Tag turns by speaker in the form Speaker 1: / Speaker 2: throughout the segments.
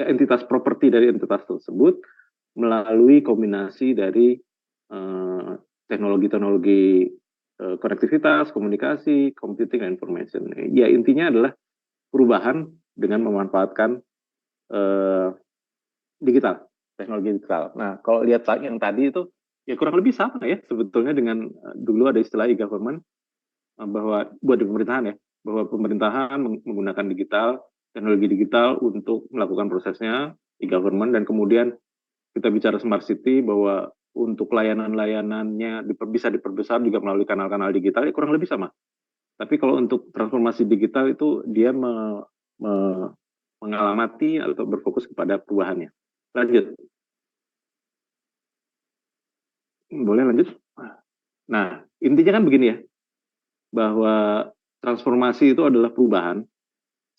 Speaker 1: entitas properti dari entitas tersebut melalui kombinasi dari teknologi-teknologi konektivitas, komunikasi, computing, and information. Ya intinya adalah perubahan dengan memanfaatkan digital, teknologi digital. Nah, kalau lihat yang tadi itu, ya kurang lebih sama ya sebetulnya dengan dulu ada istilah e-government, bahwa buat di pemerintahan ya, bahwa pemerintahan menggunakan digital, teknologi digital untuk melakukan prosesnya, e-government, dan kemudian kita bicara smart city, bahwa untuk layanan-layanannya bisa diperbesar juga melalui kanal-kanal digital, ya kurang lebih sama. Tapi kalau untuk transformasi digital itu dia mengalamati atau berfokus kepada perubahannya. Lanjut. Boleh lanjut? Nah, intinya kan begini ya, bahwa transformasi itu adalah perubahan,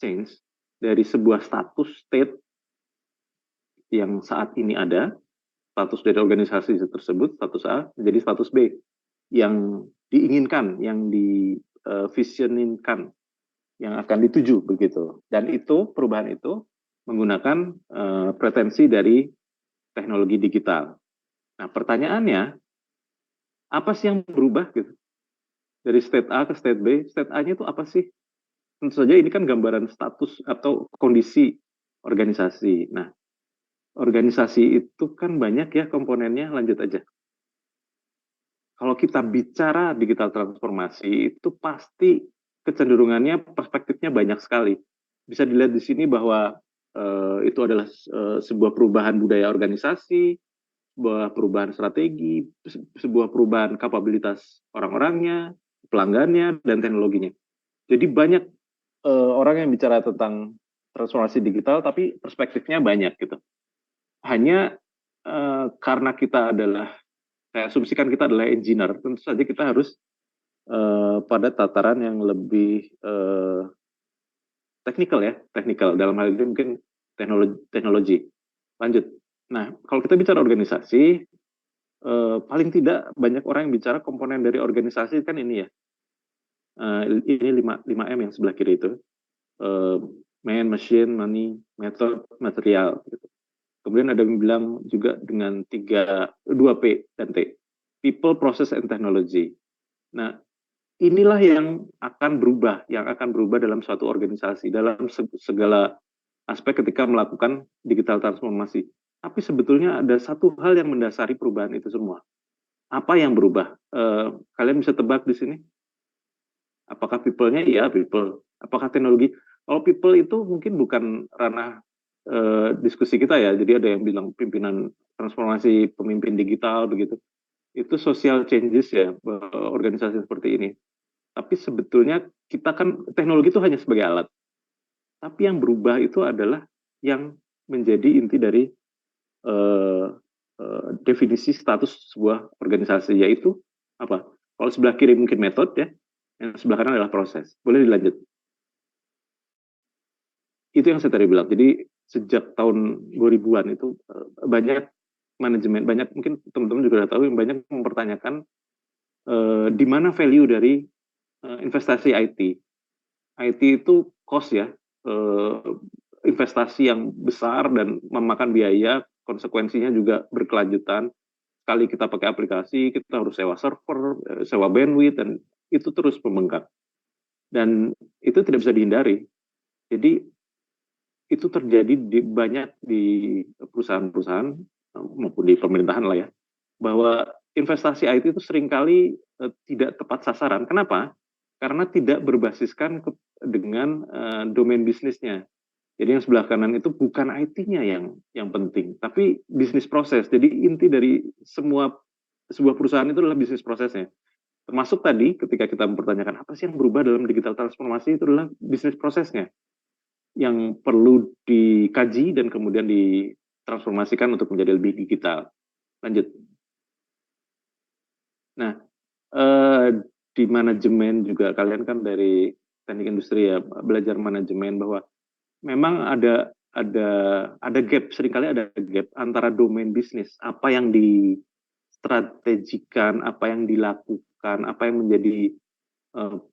Speaker 1: change, dari sebuah status state yang saat ini ada, status dari organisasi tersebut, status A, menjadi status B, yang diinginkan, yang divisioninkan, yang akan dituju begitu. Dan itu perubahan itu menggunakan pretensi dari teknologi digital. Nah, pertanyaannya, apa sih yang berubah gitu? Dari state A ke state B, state A-nya itu apa sih? Tentu saja ini kan gambaran status atau kondisi organisasi. Nah, organisasi itu kan banyak ya komponennya, lanjut aja. Kalau kita bicara digital transformasi, itu pasti kecenderungannya, perspektifnya banyak sekali. Bisa dilihat di sini bahwa itu adalah sebuah perubahan budaya organisasi, sebuah perubahan strategi, sebuah perubahan kapabilitas orang-orangnya, pelanggannya, dan teknologinya. Jadi banyak orang yang bicara tentang transformasi digital, tapi perspektifnya banyak gitu. Hanya karena kita adalah, saya asumsikan kita adalah engineer, tentu saja kita harus pada tataran yang lebih teknikal ya, teknikal dalam hal ini mungkin teknologi. Lanjut. Nah, kalau kita bicara organisasi, paling tidak banyak orang yang bicara komponen dari organisasi kan ini ya. Ini 5M yang sebelah kiri itu. Man, machine, money, method, material. Gitu. Kemudian ada yang bilang juga dengan 2P dan T. People, process, and technology. Nah, inilah yang akan berubah dalam suatu organisasi, dalam segala aspek ketika melakukan digital transformasi. Tapi sebetulnya ada satu hal yang mendasari perubahan itu semua. Apa yang berubah? Kalian bisa tebak di sini? Apakah people-nya? Iya, people. Apakah teknologi? Kalau people itu mungkin bukan ranah diskusi kita ya. Jadi ada yang bilang pimpinan transformasi pemimpin digital begitu. Itu social changes ya, organisasi seperti ini. Tapi sebetulnya kita kan teknologi itu hanya sebagai alat. Tapi yang berubah itu adalah yang menjadi inti dari definisi status sebuah organisasi, yaitu apa? Kalau sebelah kiri mungkin metode ya, yang sebelah kanan adalah proses. Boleh dilanjut. Itu yang saya tadi bilang. Jadi sejak tahun 2000-an itu banyak manajemen, banyak mungkin teman-teman juga sudah tahu, yang banyak mempertanyakan di mana value dari investasi IT. IT itu cost ya, investasi yang besar dan memakan biaya, konsekuensinya juga berkelanjutan. Sekali kita pakai aplikasi, kita harus sewa server, sewa bandwidth, dan itu terus membengkak. Dan itu tidak bisa dihindari. Jadi itu terjadi banyak di perusahaan-perusahaan maupun di pemerintahan lah ya, bahwa investasi IT itu seringkali tidak tepat sasaran. Kenapa? Karena tidak berbasiskan dengan domain bisnisnya. Jadi yang sebelah kanan itu bukan IT-nya yang penting, tapi bisnis proses. Jadi inti dari sebuah perusahaan itu adalah bisnis prosesnya. Termasuk tadi ketika kita mempertanyakan apa sih yang berubah dalam digital transformasi, itu adalah bisnis prosesnya yang perlu dikaji dan kemudian ditransformasikan untuk menjadi lebih digital. Lanjut. Nah, di manajemen juga kalian kan dari teknik industri ya, belajar manajemen, bahwa memang ada gap, seringkali ada gap antara domain bisnis, apa yang distrategikan, apa yang dilakukan, apa yang menjadi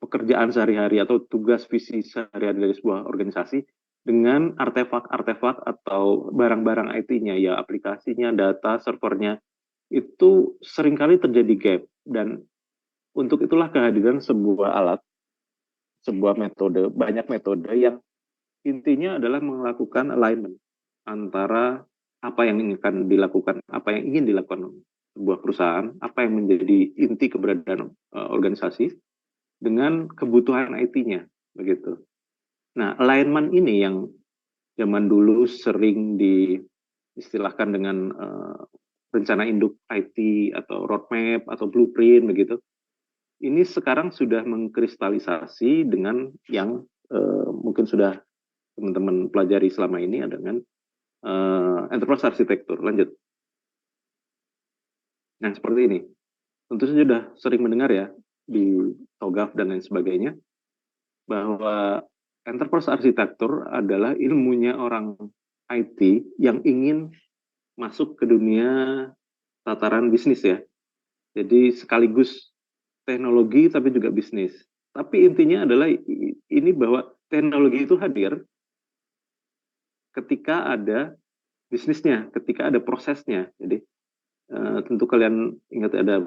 Speaker 1: pekerjaan sehari-hari atau tugas visi sehari-hari dari sebuah organisasi, dengan artefak-artefak atau barang-barang IT-nya, ya aplikasinya, data, servernya, itu seringkali terjadi gap. Dan untuk itulah kehadiran sebuah alat, sebuah metode, banyak metode yang intinya adalah melakukan alignment antara apa yang akan dilakukan, apa yang ingin dilakukan sebuah perusahaan, apa yang menjadi inti keberadaan organisasi dengan kebutuhan IT-nya, begitu. Nah, alignment ini yang zaman dulu sering diistilahkan dengan rencana induk IT atau roadmap atau blueprint begitu. Ini sekarang sudah mengkristalisasi dengan yang mungkin sudah teman-teman pelajari selama ini dengan enterprise arsitektur. Lanjut. Nah, seperti ini. Tentu saja sudah sering mendengar ya di TOGAF dan lain sebagainya bahwa enterprise arsitektur adalah ilmunya orang IT yang ingin masuk ke dunia tataran bisnis ya. Jadi sekaligus teknologi tapi juga bisnis. Tapi intinya adalah ini bahwa teknologi itu hadir ketika ada bisnisnya, ketika ada prosesnya. Jadi tentu kalian ingat ada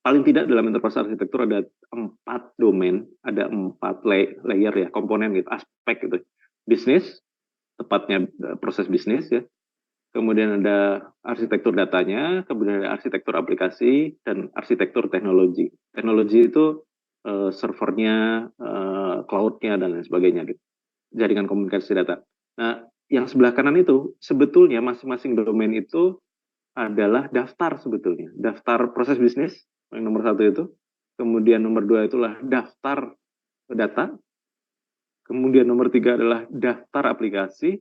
Speaker 1: paling tidak dalam enterprise arsitektur ada 4 domain, ada 4 layer ya, komponen gitu, aspek gitu. Bisnis, tepatnya proses bisnis ya. Kemudian ada arsitektur datanya, kemudian ada arsitektur aplikasi, dan arsitektur teknologi. Teknologi itu servernya, cloud-nya, dan lain sebagainya. Gitu. Jaringan komunikasi data. Nah, yang sebelah kanan itu, sebetulnya masing-masing domain itu adalah daftar sebetulnya. Daftar proses bisnis, yang nomor 1 itu. Kemudian nomor 2 itulah daftar data. Kemudian nomor 3 adalah daftar aplikasi.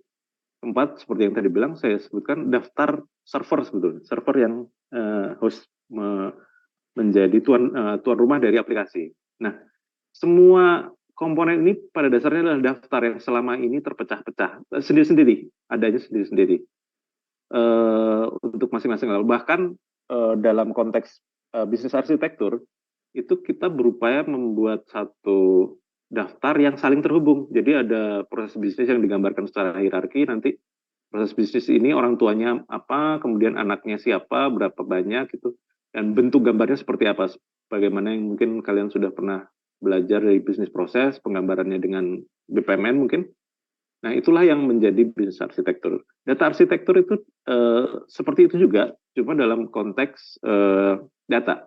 Speaker 1: 4, seperti yang tadi bilang, saya sebutkan daftar server sebetulnya. Server yang host menjadi tuan rumah dari aplikasi. Nah, semua komponen ini pada dasarnya adalah daftar yang selama ini terpecah-pecah. Sendiri-sendiri, adanya sendiri-sendiri. Untuk masing-masing level. Bahkan dalam konteks bisnis arsitektur, itu kita berupaya membuat satu daftar yang saling terhubung. Jadi ada proses bisnis yang digambarkan secara hierarki, nanti proses bisnis ini orang tuanya apa, kemudian anaknya siapa, berapa banyak gitu, dan bentuk gambarnya seperti apa. Bagaimana yang mungkin kalian sudah pernah belajar dari bisnis proses, penggambarannya dengan BPMN mungkin. Nah, itulah yang menjadi bisnis arsitektur. Data arsitektur itu seperti itu juga, cuma dalam konteks data.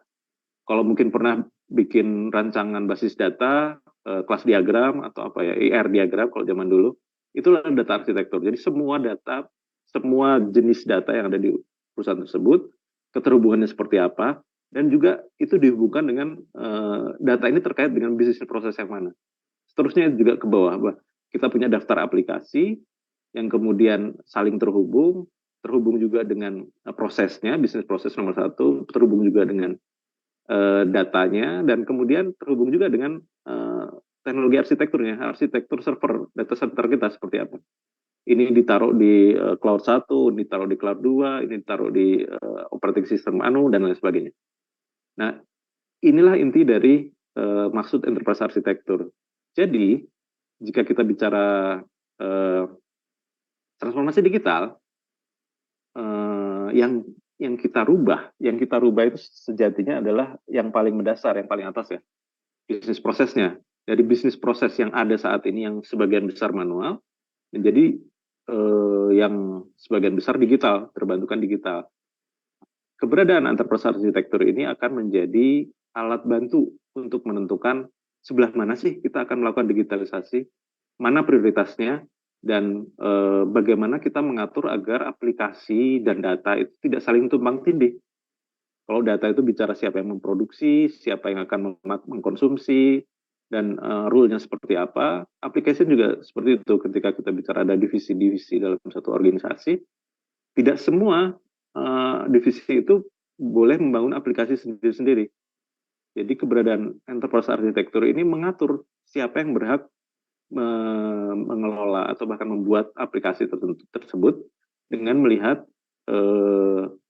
Speaker 1: Kalau mungkin pernah bikin rancangan basis data, kelas diagram atau apa ya, IR diagram kalau zaman dulu, itulah data arsitektur. Jadi semua data, semua jenis data yang ada di perusahaan tersebut, keterhubungannya seperti apa, dan juga itu dihubungkan dengan data ini terkait dengan bisnis proses yang mana. Seterusnya juga ke bawah, kita punya daftar aplikasi yang kemudian saling terhubung juga dengan prosesnya, bisnis proses nomor 1, terhubung juga dengan datanya, dan kemudian terhubung juga dengan teknologi arsitekturnya, arsitektur server data center kita seperti apa. Ini ditaruh di cloud 1, ditaruh di cloud 2, ini ditaruh di operating system dan lain sebagainya. Nah, inilah inti dari maksud enterprise arsitektur. Jadi, jika kita bicara transformasi digital, yang kita rubah itu sejatinya adalah yang paling mendasar, yang paling atas ya, bisnis prosesnya. Dari bisnis proses yang ada saat ini yang sebagian besar manual menjadi yang sebagian besar digital, terbantukan digital. Keberadaan enterprise arsitektur ini akan menjadi alat bantu untuk menentukan sebelah mana sih kita akan melakukan digitalisasi, mana prioritasnya, dan bagaimana kita mengatur agar aplikasi dan data itu tidak saling tumpang tindih. Kalau data itu bicara siapa yang memproduksi, siapa yang akan mengkonsumsi, dan rule-nya seperti apa, aplikasi juga seperti itu. Ketika kita bicara ada divisi-divisi dalam satu organisasi, tidak semua divisi itu boleh membangun aplikasi sendiri-sendiri. Jadi keberadaan enterprise arsitektur ini mengatur siapa yang berhak mengelola atau bahkan membuat aplikasi tertentu tersebut dengan melihat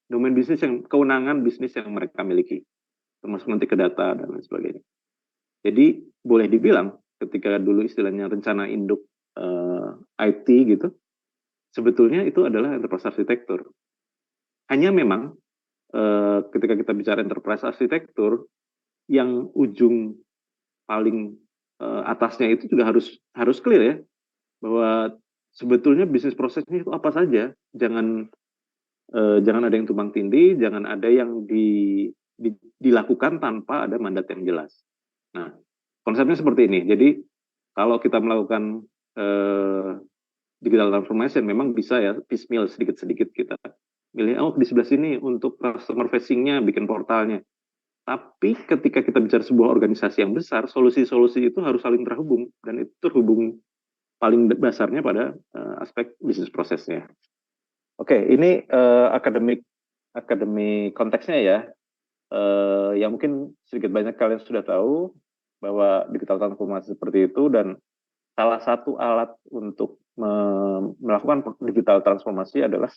Speaker 1: domain bisnis yang kewenangan bisnis yang mereka miliki, termasuk nanti ke data dan lain sebagainya. Jadi boleh dibilang ketika dulu istilahnya rencana induk IT gitu, sebetulnya itu adalah enterprise arsitektur. Hanya memang ketika kita bicara enterprise arsitektur, yang ujung paling atasnya itu juga harus clear ya, bahwa sebetulnya bisnis prosesnya itu apa saja. Jangan ada yang tumpang tindih, jangan ada yang dilakukan tanpa ada mandat yang jelas. Nah, konsepnya seperti ini. Jadi kalau kita melakukan digital transformation memang bisa ya piecemeal sedikit-sedikit kita milih, oh di sebelah sini untuk customer facing-nya bikin portalnya. Tapi ketika kita bicara sebuah organisasi yang besar, solusi-solusi itu harus saling terhubung dan itu terhubung paling dasarnya pada aspek bisnis prosesnya. Oke, ini akademik konteksnya ya. Yang mungkin sedikit banyak kalian sudah tahu bahwa digital transformasi seperti itu, dan salah satu alat untuk melakukan digital transformasi adalah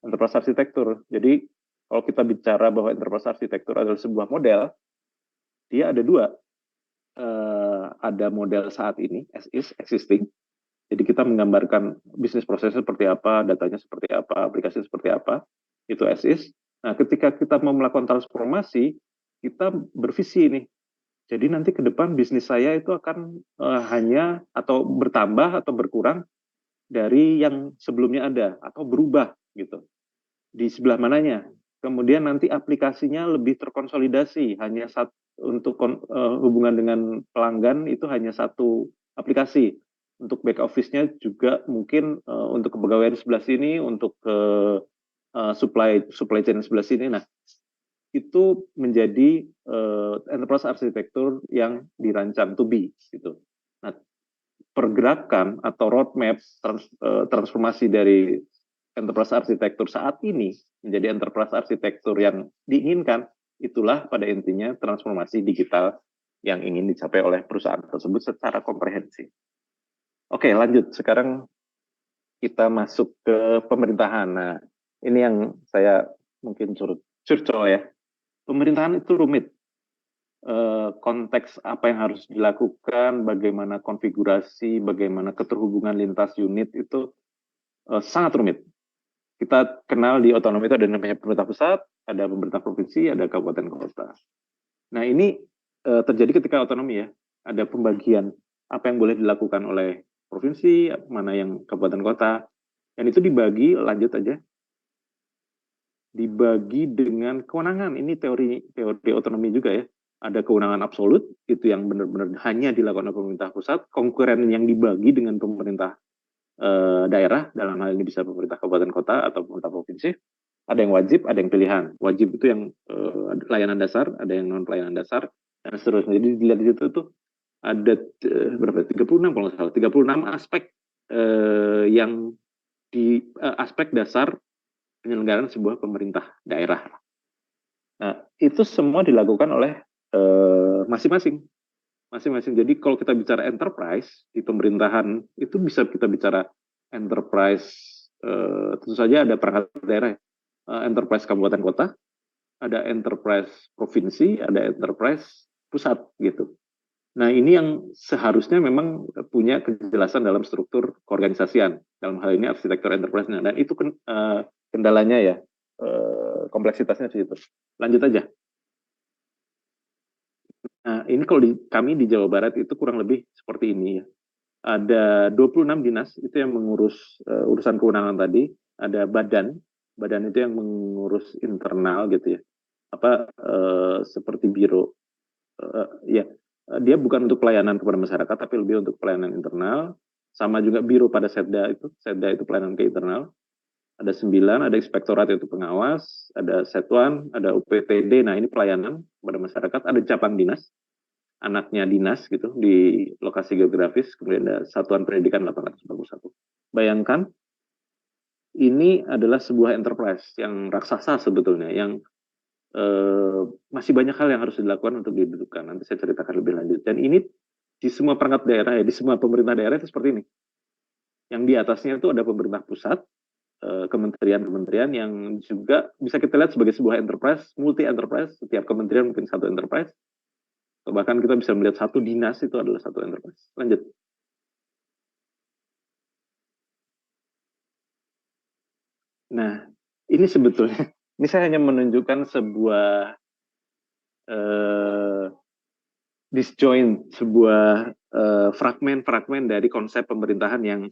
Speaker 1: enterprise arsitektur. Jadi kalau kita bicara bahwa enterprise arsitektur adalah sebuah model, dia ada dua. Ada model saat ini, as is, existing. Jadi kita menggambarkan bisnis prosesnya seperti apa, datanya seperti apa, aplikasi seperti apa, itu as is. Nah, ketika kita mau melakukan transformasi, kita bervisi nih. Jadi nanti ke depan bisnis saya itu akan hanya atau bertambah atau berkurang dari yang sebelumnya ada atau berubah gitu. Di sebelah mananya? Kemudian nanti aplikasinya lebih terkonsolidasi, hanya untuk hubungan dengan pelanggan itu hanya satu aplikasi. Untuk back office-nya juga mungkin untuk kepegawaian sebelah sini, untuk supply chain sebelah sini. Nah, itu menjadi enterprise arsitektur yang dirancang to be gitu. Nah, pergerakan atau roadmap transformasi dari enterprise arsitektur saat ini menjadi enterprise arsitektur yang diinginkan, itulah pada intinya transformasi digital yang ingin dicapai oleh perusahaan tersebut secara komprehensif. Oke, lanjut. Sekarang kita masuk ke pemerintahan. Nah, ini yang saya mungkin curcol ya. Pemerintahan itu rumit. Konteks apa yang harus dilakukan, bagaimana konfigurasi, bagaimana keterhubungan lintas unit itu sangat rumit. Kita kenal di otonomi itu ada namanya pemerintah pusat, ada pemerintah provinsi, ada kabupaten kota. Nah, ini terjadi ketika otonomi ya. Ada pembagian apa yang boleh dilakukan oleh provinsi, mana yang kabupaten kota. Dan itu dibagi, lanjut aja, dibagi dengan kewenangan. Ini teori otonomi juga ya. Ada kewenangan absolut, itu yang benar-benar hanya dilakukan oleh pemerintah pusat, konkuren yang dibagi dengan pemerintah daerah, dalam hal ini bisa pemerintah kabupaten kota atau pemerintah provinsi. Ada yang wajib, ada yang pilihan. Wajib itu yang layanan dasar, ada yang non pelayanan dasar, dan seterusnya. Jadi dilihat di situ tuh ada berapa? 36 kalau nggak salah. 36 aspek yang di aspek dasar penyelenggaraan sebuah pemerintah daerah. Nah, itu semua dilakukan oleh masing-masing. Masing-masing. Jadi kalau kita bicara enterprise di pemerintahan itu bisa kita bicara enterprise, tentu saja ada perangkat daerah, enterprise kabupaten kota, ada enterprise provinsi, ada enterprise pusat gitu. Nah, ini yang seharusnya memang punya kejelasan dalam struktur keorganisasian, dalam hal ini arsitektur enterprise-nya, dan itu kendalanya ya, kompleksitasnya di situ. Lanjut aja. Nah, ini kalau kami di Jawa Barat itu kurang lebih seperti ini ya. Ada 26 dinas itu yang mengurus urusan kewenangan tadi, ada badan itu yang mengurus internal gitu ya. Seperti biro ya. Dia bukan untuk pelayanan kepada masyarakat tapi lebih untuk pelayanan internal, sama juga biro pada Setda itu pelayanan ke internal. Ada 9, ada inspektorat itu pengawas, ada Setwan, ada UPTD, nah ini pelayanan kepada masyarakat, ada cabang dinas, anaknya dinas gitu di lokasi geografis, kemudian ada Satuan Pendidikan 841. Bayangkan ini adalah sebuah enterprise yang raksasa sebetulnya, yang masih banyak hal yang harus dilakukan untuk didudukan. Nanti saya ceritakan lebih lanjut. Dan ini di semua perangkat daerah ya, di semua pemerintah daerah itu seperti ini. Yang di atasnya itu ada pemerintah pusat, kementerian-kementerian yang juga bisa kita lihat sebagai sebuah enterprise, multi enterprise, setiap kementerian mungkin satu enterprise, atau bahkan kita bisa melihat satu dinas itu adalah satu enterprise. Lanjut. Nah, ini sebetulnya, ini saya hanya menunjukkan sebuah disjoint, sebuah fragmen-fragmen dari konsep pemerintahan yang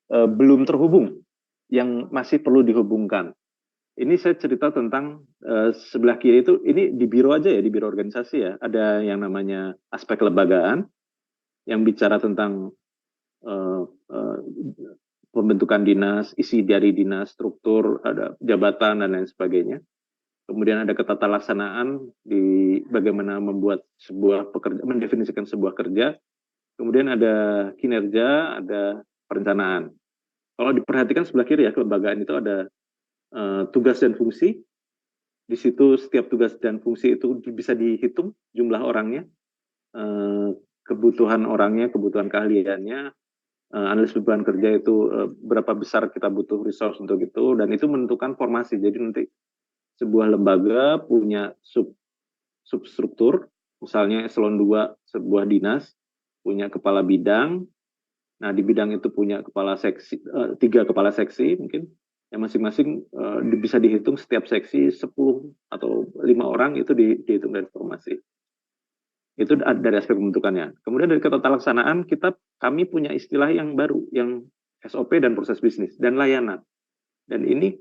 Speaker 1: belum terhubung, yang masih perlu dihubungkan. Ini saya cerita tentang sebelah kiri itu, ini di biro aja ya, di biro organisasi ya, ada yang namanya aspek kelembagaan, yang bicara tentang uh, uh, pembentukan dinas, isi dari dinas, struktur, ada jabatan, dan lain sebagainya. Kemudian ada ketata laksanaan di bagaimana membuat sebuah pekerja, mendefinisikan sebuah kerja. Kemudian ada kinerja, ada perencanaan. Kalau diperhatikan sebelah kiri ya, kelembagaan itu ada tugas dan fungsi. Di situ setiap tugas dan fungsi itu bisa dihitung jumlah orangnya, kebutuhan orangnya, kebutuhan keahliannya, analis beban kerja itu berapa besar kita butuh resource untuk itu, dan itu menentukan formasi. Jadi nanti sebuah lembaga punya substruktur, misalnya eselon 2 sebuah dinas punya kepala bidang. Nah, di bidang itu punya kepala seksi, 3 kepala seksi mungkin, yang masing-masing bisa dihitung setiap seksi 10 atau 5 orang itu dihitung dari formasi. Itu dari aspek pembentukannya. Kemudian dari ketata laksanaan, kami punya istilah yang baru, yang SOP dan proses bisnis dan layanan. Dan ini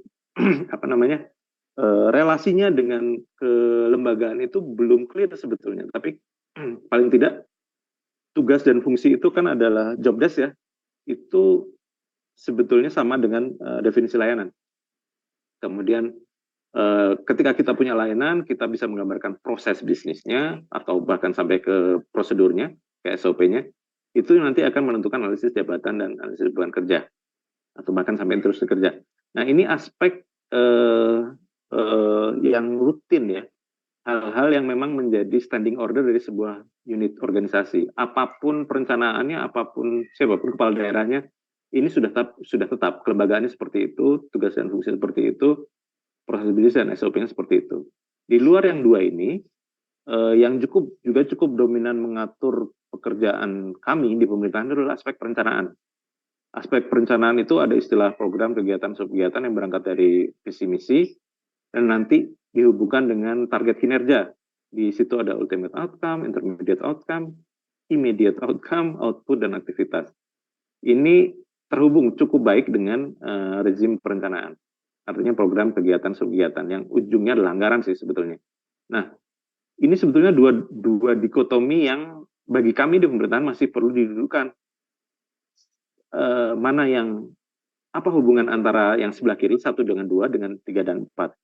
Speaker 1: apa namanya, relasinya dengan kelembagaan itu belum clear sebetulnya. Tapi paling tidak tugas dan fungsi itu kan adalah job desk ya. Itu sebetulnya sama dengan definisi layanan. Kemudian ketika kita punya layanan, kita bisa menggambarkan proses bisnisnya atau bahkan sampai ke prosedurnya, ke SOP-nya. Itu nanti akan menentukan analisis jabatan dan analisis beban kerja atau bahkan sampai terus bekerja. Nah, ini aspek yang rutin ya, hal-hal yang memang menjadi standing order dari sebuah unit organisasi. Apapun perencanaannya, apapun siapapun kepala daerahnya, ini sudah tetap kelembagaannya seperti itu, tugas dan fungsi seperti itu, proses bisnis dan SOP-nya seperti itu. Di luar yang dua ini, yang juga cukup dominan mengatur pekerjaan kami di pemerintahan adalah aspek perencanaan. Aspek perencanaan itu ada istilah program, kegiatan, subkegiatan yang berangkat dari visi misi dan nanti dihubungkan dengan target kinerja. Di situ ada ultimate outcome, intermediate outcome, immediate outcome, output, dan aktivitas. Ini terhubung cukup baik dengan rezim perencanaan. Artinya program, kegiatan, subkegiatan yang ujungnya adalah anggaran sih sebetulnya. Nah, ini sebetulnya dua dikotomi yang bagi kami di pemerintahan masih perlu didudukkan. Mana yang apa hubungan antara yang sebelah kiri 1 dengan 2 dengan 3 dan 4.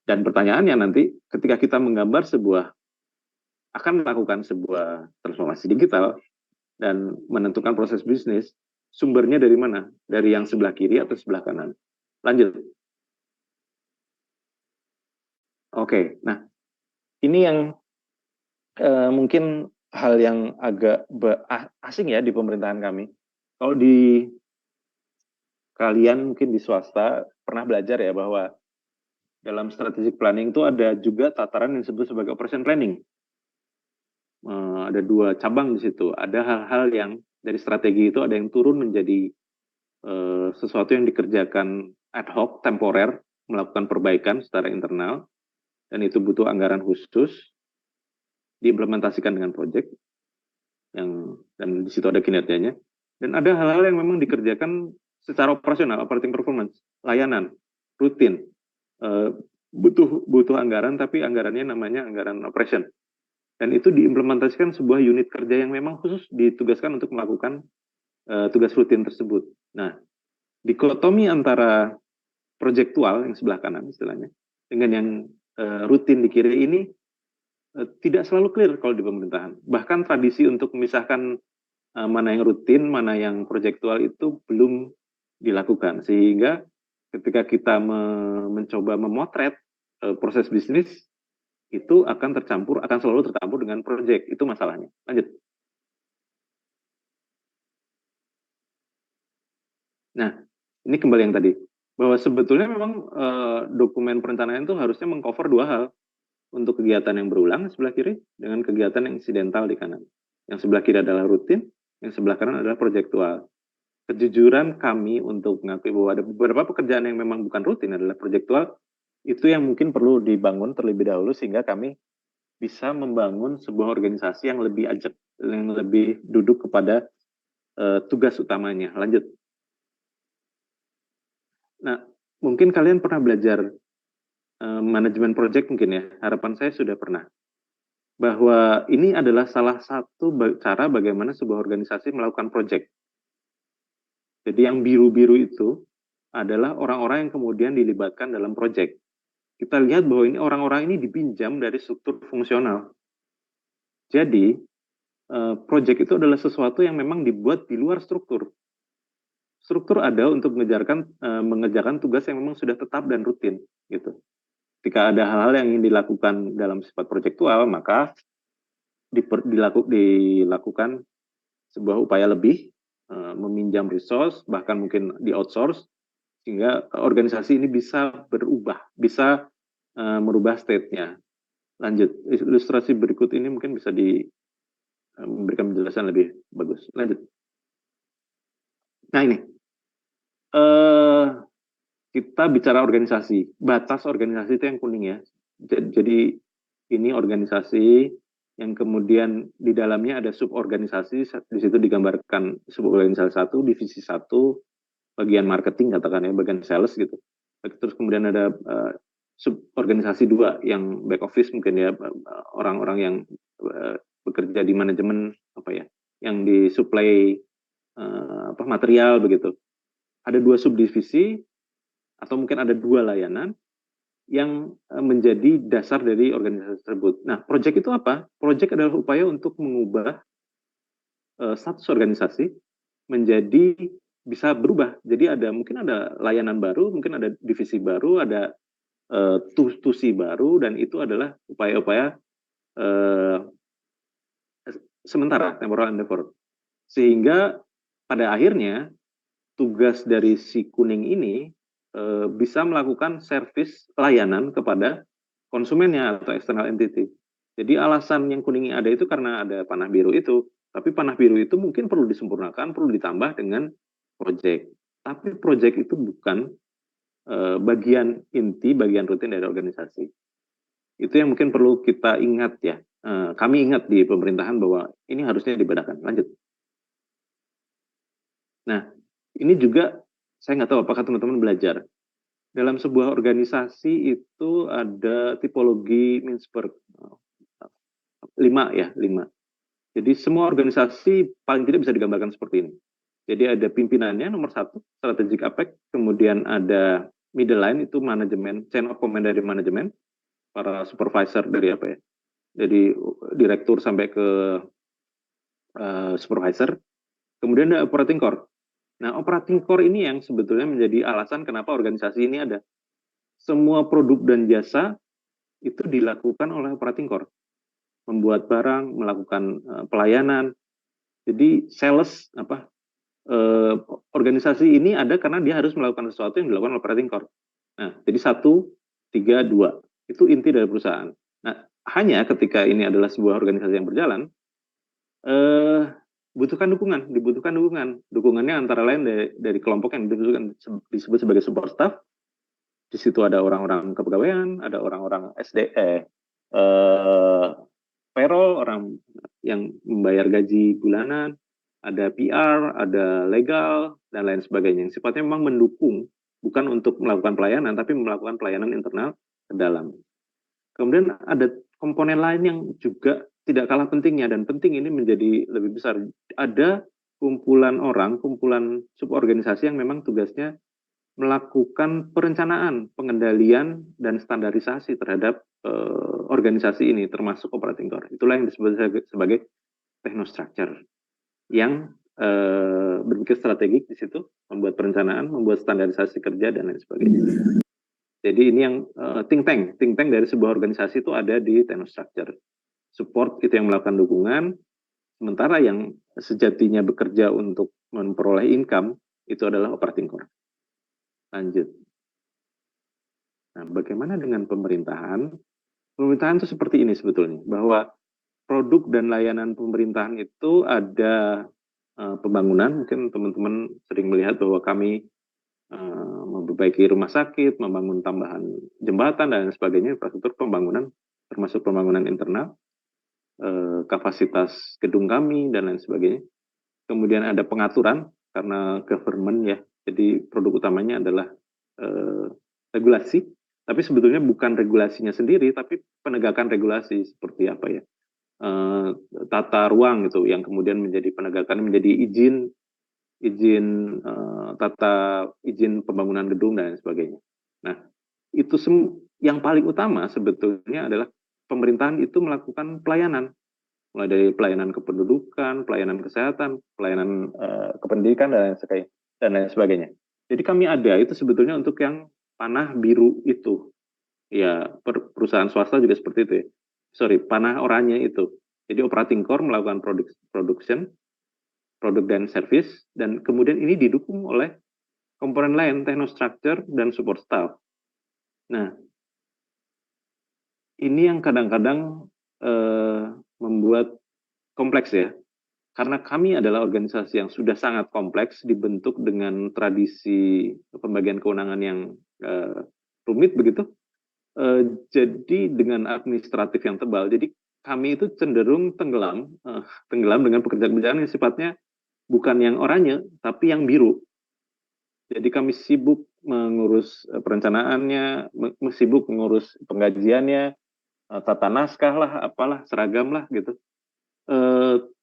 Speaker 1: Dan pertanyaannya nanti ketika kita menggambar akan melakukan sebuah transformasi digital dan menentukan proses bisnis, sumbernya dari mana? Dari yang sebelah kiri atau sebelah kanan? Lanjut. Oke, nah ini yang mungkin hal yang agak asing ya di pemerintahan kami. Kalau di kalian mungkin di swasta pernah belajar ya bahwa dalam strategic planning itu ada juga tataran yang disebut sebagai operation planning. Ada 2 cabang di situ. Ada hal-hal yang dari strategi itu ada yang turun menjadi sesuatu yang dikerjakan ad hoc, temporer, melakukan perbaikan secara internal, dan itu butuh anggaran khusus, diimplementasikan dengan proyek, dan di situ ada kinerjanya. Dan ada hal-hal yang memang dikerjakan secara operasional, operating performance, layanan, rutin, butuh anggaran, tapi anggarannya namanya anggaran operation. Dan itu diimplementasikan sebuah unit kerja yang memang khusus ditugaskan untuk melakukan tugas rutin tersebut. Nah, dikotomi antara proyektual yang sebelah kanan istilahnya dengan yang rutin di kiri ini tidak selalu clear kalau di pemerintahan. Bahkan tradisi untuk memisahkan mana yang rutin, mana yang proyektual itu belum dilakukan. Sehingga ketika kita mencoba memotret proses bisnis, itu akan selalu tercampur dengan proyek. Itu masalahnya. Lanjut. Nah, ini kembali yang tadi. Bahwa sebetulnya memang dokumen perencanaan itu harusnya mengcover 2 hal. Untuk kegiatan yang berulang sebelah kiri dengan kegiatan yang insidental di kanan. Yang sebelah kiri adalah rutin, yang sebelah kanan adalah proyektual. kejujuran kami untuk mengakui bahwa ada beberapa pekerjaan yang memang bukan rutin adalah proyektual, itu yang mungkin perlu dibangun terlebih dahulu sehingga kami bisa membangun sebuah organisasi yang lebih ajak, yang lebih duduk kepada tugas utamanya. Lanjut. Nah, mungkin kalian pernah belajar manajemen project mungkin ya, harapan saya sudah pernah. Bahwa ini adalah salah satu cara bagaimana sebuah organisasi melakukan project. Jadi yang biru-biru itu adalah orang-orang yang kemudian dilibatkan dalam project. Kita lihat bahwa ini orang-orang ini dipinjam dari struktur fungsional. Jadi, project itu adalah sesuatu yang memang dibuat di luar struktur. Struktur ada untuk mengerjakan tugas yang memang sudah tetap dan rutin, gitu. Ketika ada hal-hal yang ingin dilakukan dalam sifat proyektual, maka dilakukan sebuah upaya lebih, meminjam resource, bahkan mungkin di outsource, sehingga organisasi ini bisa berubah, bisa merubah state-nya. Lanjut, ilustrasi berikut ini mungkin bisa memberikan penjelasan lebih bagus. Lanjut. Nah ini, kita bicara organisasi, batas organisasi itu yang kuning ya. Jadi ini organisasi yang kemudian di dalamnya ada suborganisasi, di situ digambarkan suborganisasi 1, divisi 1, bagian marketing katakan ya, bagian sales gitu. Terus kemudian ada suborganisasi 2 yang back office mungkin ya, orang-orang yang bekerja di manajemen apa ya, yang disuplai material begitu. Ada 2 subdivisi atau mungkin ada 2 layanan yang menjadi dasar dari organisasi tersebut. Nah, project itu apa? Project adalah upaya untuk mengubah status organisasi menjadi bisa berubah. Jadi mungkin ada layanan baru, mungkin ada divisi baru, ada tusi baru, dan itu adalah upaya-upaya sementara, temporal endeavor. Sehingga pada akhirnya tugas dari si kuning ini bisa melakukan service layanan kepada konsumennya atau external entity. Jadi alasan yang kuning ada itu karena ada panah biru itu. Tapi panah biru itu mungkin perlu disempurnakan, perlu ditambah dengan project. Tapi project itu bukan bagian inti, bagian rutin dari organisasi. Itu yang mungkin perlu kita ingat ya. Kami ingat di pemerintahan bahwa ini harusnya dibedakan. Lanjut. Nah, ini juga saya nggak tahu apakah teman-teman belajar. Dalam sebuah organisasi itu ada tipologi Mintzberg 5 ya, 5. Jadi semua organisasi paling tidak bisa digambarkan seperti ini. Jadi ada pimpinannya nomor 1, strategic apex, kemudian ada middle line itu manajemen, chain of command dari manajemen, para supervisor dari apa ya, jadi direktur sampai ke supervisor. Kemudian ada operating core. Nah, operating core ini yang sebetulnya menjadi alasan kenapa organisasi ini ada. Semua produk dan jasa itu dilakukan oleh operating core. Membuat barang, melakukan pelayanan. Jadi sales organisasi ini ada karena dia harus melakukan sesuatu yang dilakukan oleh operating core. Nah, jadi 1, 3, 2 itu inti dari perusahaan. Nah, hanya ketika ini adalah sebuah organisasi yang berjalan, dibutuhkan dukungan. Dukungannya antara lain dari kelompok yang disebut sebagai support staff. Di situ ada orang-orang kepegawaian, ada orang-orang payroll, orang yang membayar gaji bulanan, ada PR, ada legal, dan lain sebagainya. Yang sifatnya memang mendukung, bukan untuk melakukan pelayanan, tapi melakukan pelayanan internal ke dalam. Kemudian ada komponen lain yang juga tidak kalah pentingnya, dan penting ini menjadi lebih besar. Ada kumpulan orang, kumpulan suborganisasi yang memang tugasnya melakukan perencanaan, pengendalian, dan standarisasi terhadap organisasi ini, termasuk operating core. Itulah yang disebut sebagai technostructure, yang berpikir strategik di situ, membuat perencanaan, membuat standarisasi kerja, dan lain sebagainya. Jadi ini yang think tank dari sebuah organisasi itu ada di technostructure. Support itu yang melakukan dukungan, sementara yang sejatinya bekerja untuk memperoleh income itu adalah operating core. Lanjut. Nah, bagaimana dengan pemerintahan? Pemerintahan itu seperti ini sebetulnya, bahwa produk dan layanan pemerintahan itu ada pembangunan. Mungkin teman-teman sering melihat bahwa kami memperbaiki rumah sakit, membangun tambahan jembatan dan sebagainya, infrastruktur pembangunan, termasuk pembangunan internal, kapasitas gedung kami dan lain sebagainya. Kemudian ada pengaturan karena government ya, jadi produk utamanya adalah regulasi, tapi sebetulnya bukan regulasinya sendiri, tapi penegakan regulasi seperti apa ya, tata ruang gitu, yang kemudian menjadi penegakan, menjadi izin izin pembangunan gedung dan sebagainya. Nah, itu yang paling utama sebetulnya adalah pemerintahan itu melakukan pelayanan, mulai dari pelayanan kependudukan, pelayanan kesehatan, pelayanan kependidikan dan lain sebagainya. Jadi kami ada itu sebetulnya untuk yang panah biru itu, ya perusahaan swasta juga seperti itu ya. Sorry, panah oranye itu. Jadi operating core melakukan production, produk dan service, dan kemudian ini didukung oleh komponen lain, technostructure dan support staff. Nah, ini yang kadang-kadang membuat kompleks ya, karena kami adalah organisasi yang sudah sangat kompleks, dibentuk dengan tradisi pembagian kewenangan yang rumit begitu, jadi dengan administratif yang tebal, jadi kami itu cenderung tenggelam dengan pekerjaan-pekerjaan yang sifatnya bukan yang oranye, tapi yang biru. Jadi kami sibuk mengurus perencanaannya, sibuk mengurus penggajiannya, tata naskah lah, apalah, seragam lah gitu.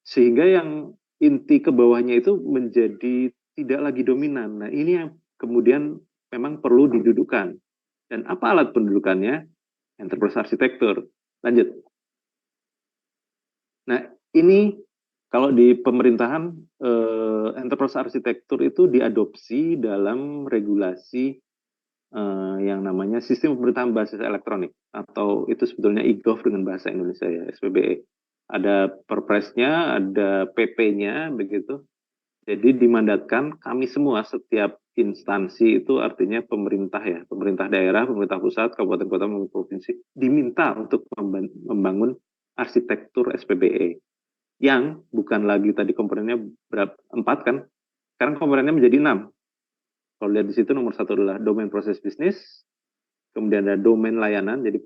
Speaker 1: Sehingga yang inti ke bawahnya itu menjadi tidak lagi dominan. Nah, ini yang kemudian memang perlu didudukkan. Dan apa alat pendudukannya? Enterprise arsitektur. Lanjut. Nah, ini kalau di pemerintahan, enterprise arsitektur itu diadopsi dalam regulasi yang namanya sistem pemerintahan berbasis elektronik, atau itu sebetulnya e-gov dengan bahasa Indonesia ya, SPBE. Ada perpresnya, ada PP-nya begitu. Jadi dimandatkan kami semua, setiap instansi itu artinya pemerintah ya, pemerintah daerah, pemerintah pusat, kabupaten kota maupun provinsi, diminta untuk membangun arsitektur SPBE yang bukan lagi tadi komponennya berapa, 4 kan, sekarang komponennya menjadi 6. Kalau lihat di situ nomor 1 adalah domain proses bisnis, kemudian ada domain layanan, jadi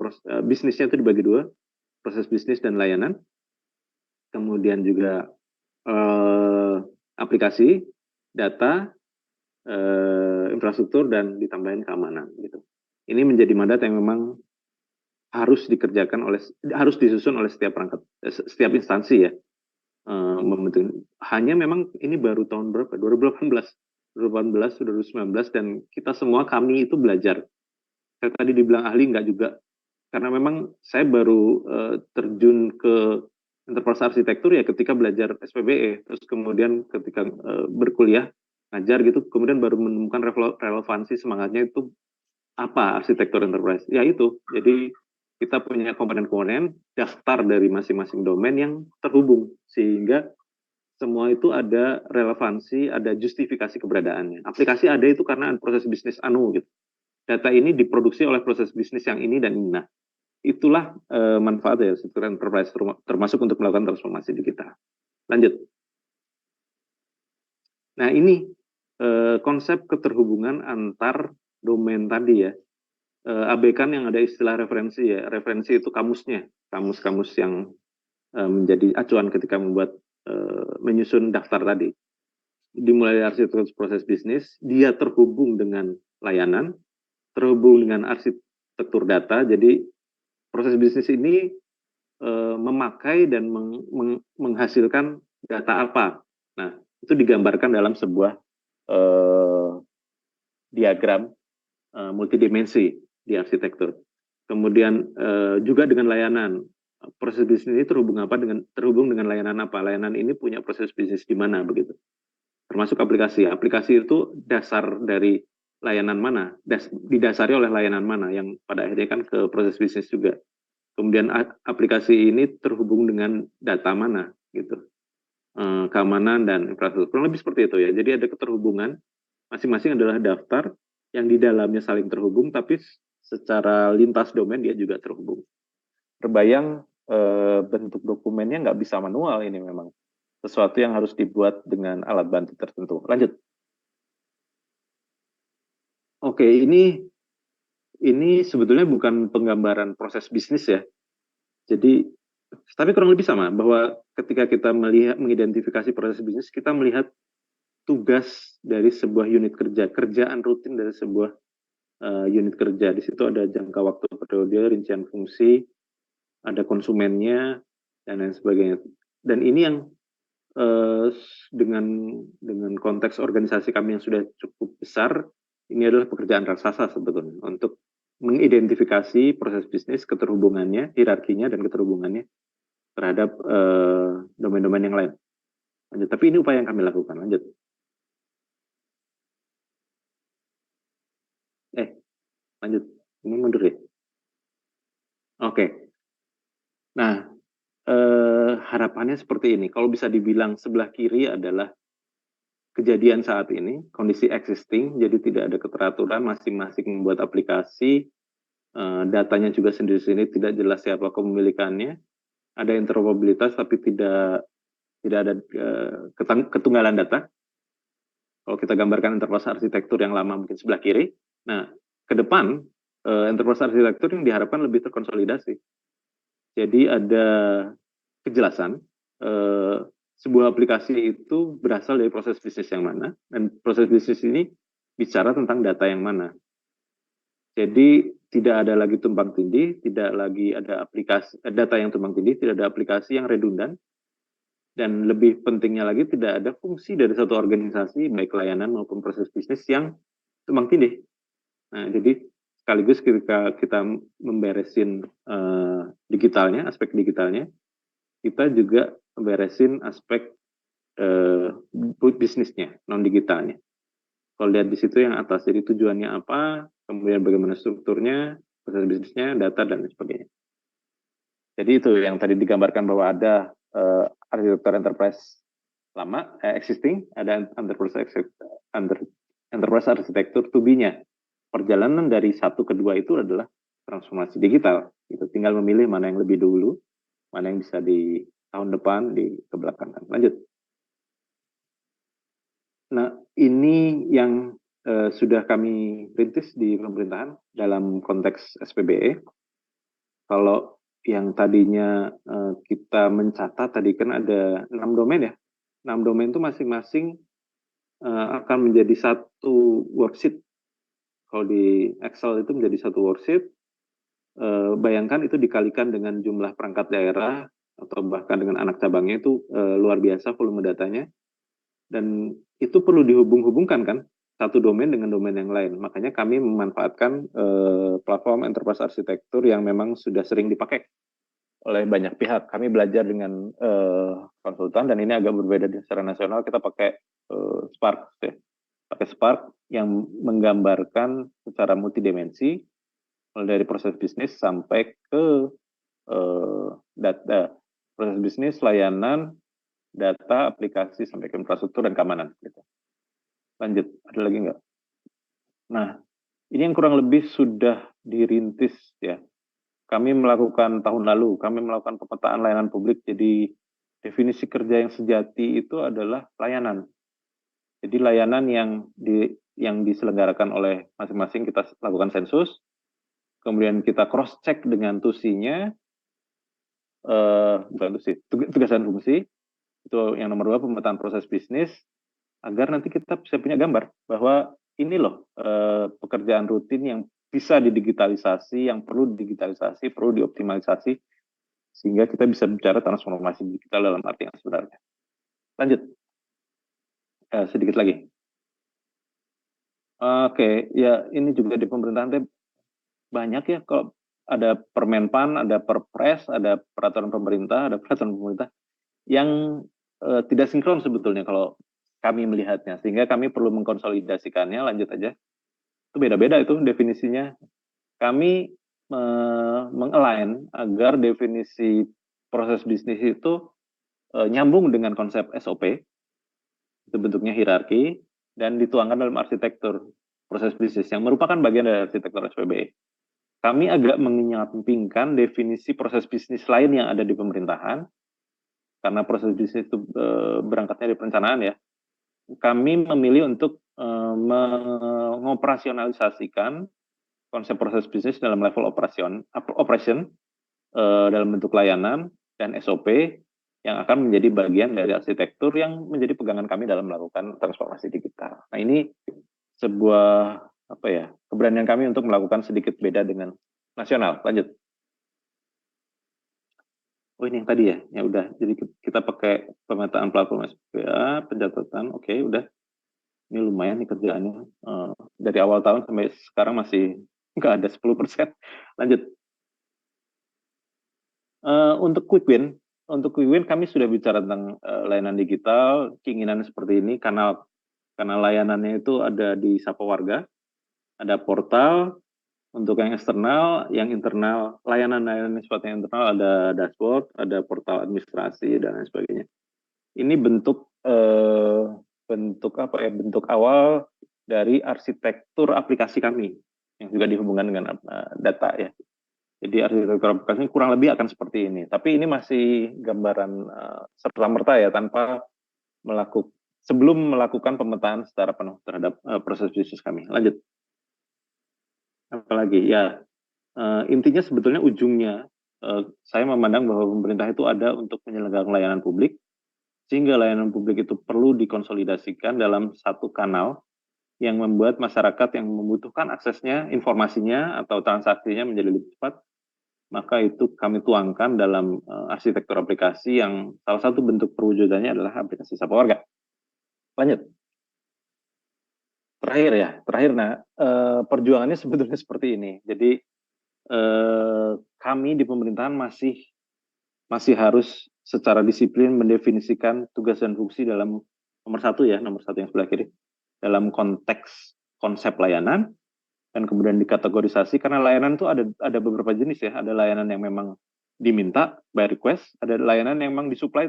Speaker 1: bisnisnya itu dibagi 2, proses bisnis dan layanan, kemudian juga aplikasi, data, infrastruktur, dan ditambahin keamanan gitu. Ini menjadi mandat yang memang harus dikerjakan harus disusun oleh setiap perangkat, setiap instansi ya. Hanya memang ini baru tahun berapa? 2018, 2019, dan kita semua, kami itu belajar. Saya tadi dibilang ahli, enggak juga. Karena memang saya baru terjun ke enterprise arsitektur ya ketika belajar SPBE, terus kemudian ketika berkuliah ngajar gitu, kemudian baru menemukan relevansi semangatnya itu apa arsitektur enterprise. Ya itu, jadi kita punya komponen-komponen, daftar dari masing-masing domain yang terhubung, sehingga semua itu ada relevansi, ada justifikasi keberadaannya. Aplikasi ada itu karena proses bisnis gitu. Data ini diproduksi oleh proses bisnis yang ini dan ini. Nah, itulah manfaat ya arsitektur enterprise, termasuk untuk melakukan transformasi digital. Lanjut. Nah, ini konsep keterhubungan antar domain tadi ya. Abaikan yang ada istilah referensi ya. Referensi itu kamusnya, kamus-kamus yang menjadi acuan ketika membuat menyusun daftar tadi. Dimulai dari arsitektur proses bisnis, dia terhubung dengan layanan, terhubung dengan arsitektur data. Jadi proses bisnis ini memakai dan menghasilkan data apa. Nah, itu digambarkan dalam sebuah diagram multidimensi di arsitektur. Kemudian juga dengan layanan, proses bisnis ini terhubung dengan layanan apa? Layanan ini punya proses bisnis di mana begitu. Termasuk aplikasi. Aplikasi itu dasar dari layanan mana? Didasari oleh layanan mana yang pada akhirnya kan ke proses bisnis juga. Kemudian aplikasi ini terhubung dengan data mana gitu. Keamanan dan infrastruktur. Kurang lebih seperti itu ya. Jadi ada keterhubungan, masing-masing adalah daftar yang di dalamnya saling terhubung, tapi secara lintas domain dia juga terhubung. Terbayang bentuk dokumennya nggak bisa manual ini memang. sesuatu yang harus dibuat dengan alat bantu tertentu. Lanjut. Oke, ini sebetulnya bukan penggambaran proses bisnis ya. Jadi, tapi kurang lebih sama, bahwa ketika kita mengidentifikasi proses bisnis, kita melihat tugas dari sebuah unit kerja, kerjaan rutin dari sebuah unit kerja. Di situ ada jangka waktu periode, rincian fungsi, ada konsumennya, dan lain sebagainya. Dan ini yang dengan konteks organisasi kami yang sudah cukup besar, ini adalah pekerjaan raksasa sebetulnya untuk mengidentifikasi proses bisnis, keterhubungannya, hierarkinya, dan keterhubungannya terhadap domain-domain yang lain. Lanjut. Tapi ini upaya yang kami lakukan. Lanjut. Lanjut. Ini mundur ya. Oke. Nah, harapannya seperti ini. Kalau bisa dibilang sebelah kiri adalah kejadian saat ini, kondisi existing, jadi tidak ada keteraturan, masing-masing membuat aplikasi, datanya juga sendiri-sendiri, tidak jelas siapa kepemilikannya, ada interoperabilitas tapi tidak ada ketunggalan data. Kalau kita gambarkan enterprise arsitektur yang lama mungkin sebelah kiri, nah ke depan enterprise arsitektur yang diharapkan lebih terkonsolidasi. Jadi ada kejelasan sebuah aplikasi itu berasal dari proses bisnis yang mana, dan proses bisnis ini bicara tentang data yang mana. Jadi tidak ada lagi tumpang tindih, tidak lagi ada aplikasi data yang tumpang tindih, tidak ada aplikasi yang redundan, dan lebih pentingnya lagi tidak ada fungsi dari satu organisasi baik layanan maupun proses bisnis yang tumpang tindih. Nah, jadi sekaligus ketika kita memberesin digitalnya, aspek digitalnya, kita juga memberesin aspek bisnisnya, non digitalnya. Kalau lihat di situ yang atas, jadi tujuannya apa, kemudian bagaimana strukturnya, proses bisnisnya, data, dan sebagainya. Jadi itu yang tadi digambarkan bahwa ada arsitektur enterprise lama, existing, ada enterprise arsitektur to be-nya. Perjalanan dari satu ke dua itu adalah transformasi digital. Itu tinggal memilih mana yang lebih dulu, mana yang bisa di tahun depan, di kebelakangan. Lanjut. Nah, ini yang sudah kami rintis di pemerintahan dalam konteks SPBE. Kalau yang tadinya kita mencatat tadi kan ada 6 domain ya. 6 domain itu masing-masing akan menjadi satu worksheet. Kalau di Excel itu menjadi satu worksheet. Bayangkan itu dikalikan dengan jumlah perangkat daerah atau bahkan dengan anak cabangnya, itu luar biasa volume datanya. Dan itu perlu dihubung-hubungkan kan, satu domain dengan domain yang lain. Makanya kami memanfaatkan platform enterprise arsitektur yang memang sudah sering dipakai oleh banyak pihak. Kami belajar dengan konsultan, dan ini agak berbeda secara nasional. Kita pakai Spark, ya. Pakai Spark yang menggambarkan secara multidimensi, mulai dari proses bisnis sampai ke data, proses bisnis, layanan, data, aplikasi, sampai ke infrastruktur dan keamanan. Gitu. Lanjut, ada lagi nggak? Nah, ini yang kurang lebih sudah dirintis ya. Kami melakukan tahun lalu, kami melakukan pemetaan layanan publik. Jadi definisi kerja yang sejati itu adalah layanan. Jadi layanan yang diselenggarakan oleh masing-masing, kita lakukan sensus, kemudian kita cross check dengan tusinya, bukan tusi, tugas dan fungsi. Itu yang nomor 2, pemetaan proses bisnis, agar nanti kita bisa punya gambar bahwa ini loh pekerjaan rutin yang bisa didigitalisasi, yang perlu didigitalisasi, perlu dioptimalisasi, sehingga kita bisa bicara transformasi digital dalam arti yang sebenarnya. Lanjut, sedikit lagi. Oke, ya ini juga di pemerintahan banyak ya, kalau ada Permenpan, ada Perpres, ada peraturan pemerintah, ada peraturan pemerintah yang tidak sinkron sebetulnya kalau kami melihatnya, sehingga kami perlu mengkonsolidasikannya. Lanjut aja. Itu beda-beda itu definisinya. Kami mengalign agar definisi proses bisnis itu nyambung dengan konsep SOP, itu bentuknya hierarki, dan dituangkan dalam arsitektur proses bisnis yang merupakan bagian dari arsitektur SPBE. Kami agak menyampingkan definisi proses bisnis lain yang ada di pemerintahan. karena proses bisnis itu berangkatnya dari perencanaan ya, kami memilih untuk mengoperasionalisasikan konsep proses bisnis dalam level operation dalam bentuk layanan dan SOP yang akan menjadi bagian dari arsitektur yang menjadi pegangan kami dalam melakukan transformasi digital. Nah, ini sebuah keberanian kami untuk melakukan sedikit beda dengan nasional. Lanjut. Oh, ini yang tadi ya, ya udah. Jadi kita pakai pemetaan platform SPA, pencatatan, oke, udah. Ini lumayan nih kerjaannya. Dari awal tahun sampai sekarang masih nggak ada 10%. Lanjut. Untuk quick win kami sudah bicara tentang layanan digital, keinginan seperti ini, kanal layanannya itu ada di Sapa Warga, ada portal. Untuk yang eksternal, yang internal, layanan-layanan sifatnya internal ada dashboard, ada portal administrasi dan lain sebagainya. Ini bentuk awal dari arsitektur aplikasi kami yang juga dihubungkan dengan data ya. Jadi arsitektur aplikasi kurang lebih akan seperti ini. Tapi ini masih gambaran serta-merta ya, tanpa sebelum melakukan pemetaan secara penuh terhadap proses bisnis kami. Lanjut. Apalagi ya, intinya sebetulnya ujungnya saya memandang bahwa pemerintah itu ada untuk menyelenggarakan layanan publik, sehingga layanan publik itu perlu dikonsolidasikan dalam satu kanal yang membuat masyarakat yang membutuhkan aksesnya, informasinya atau transaksinya menjadi lebih cepat. Maka itu kami tuangkan dalam arsitektur aplikasi yang salah satu bentuk perwujudannya adalah aplikasi Sapa Warga. Lanjut. Terakhir, perjuangannya sebetulnya seperti ini. Jadi kami di pemerintahan masih harus secara disiplin mendefinisikan tugas dan fungsi dalam nomor satu yang sebelah kiri, dalam konteks konsep layanan, dan kemudian dikategorisasi, karena layanan itu ada beberapa jenis ya, ada layanan yang memang diminta by request, ada layanan yang memang disuplai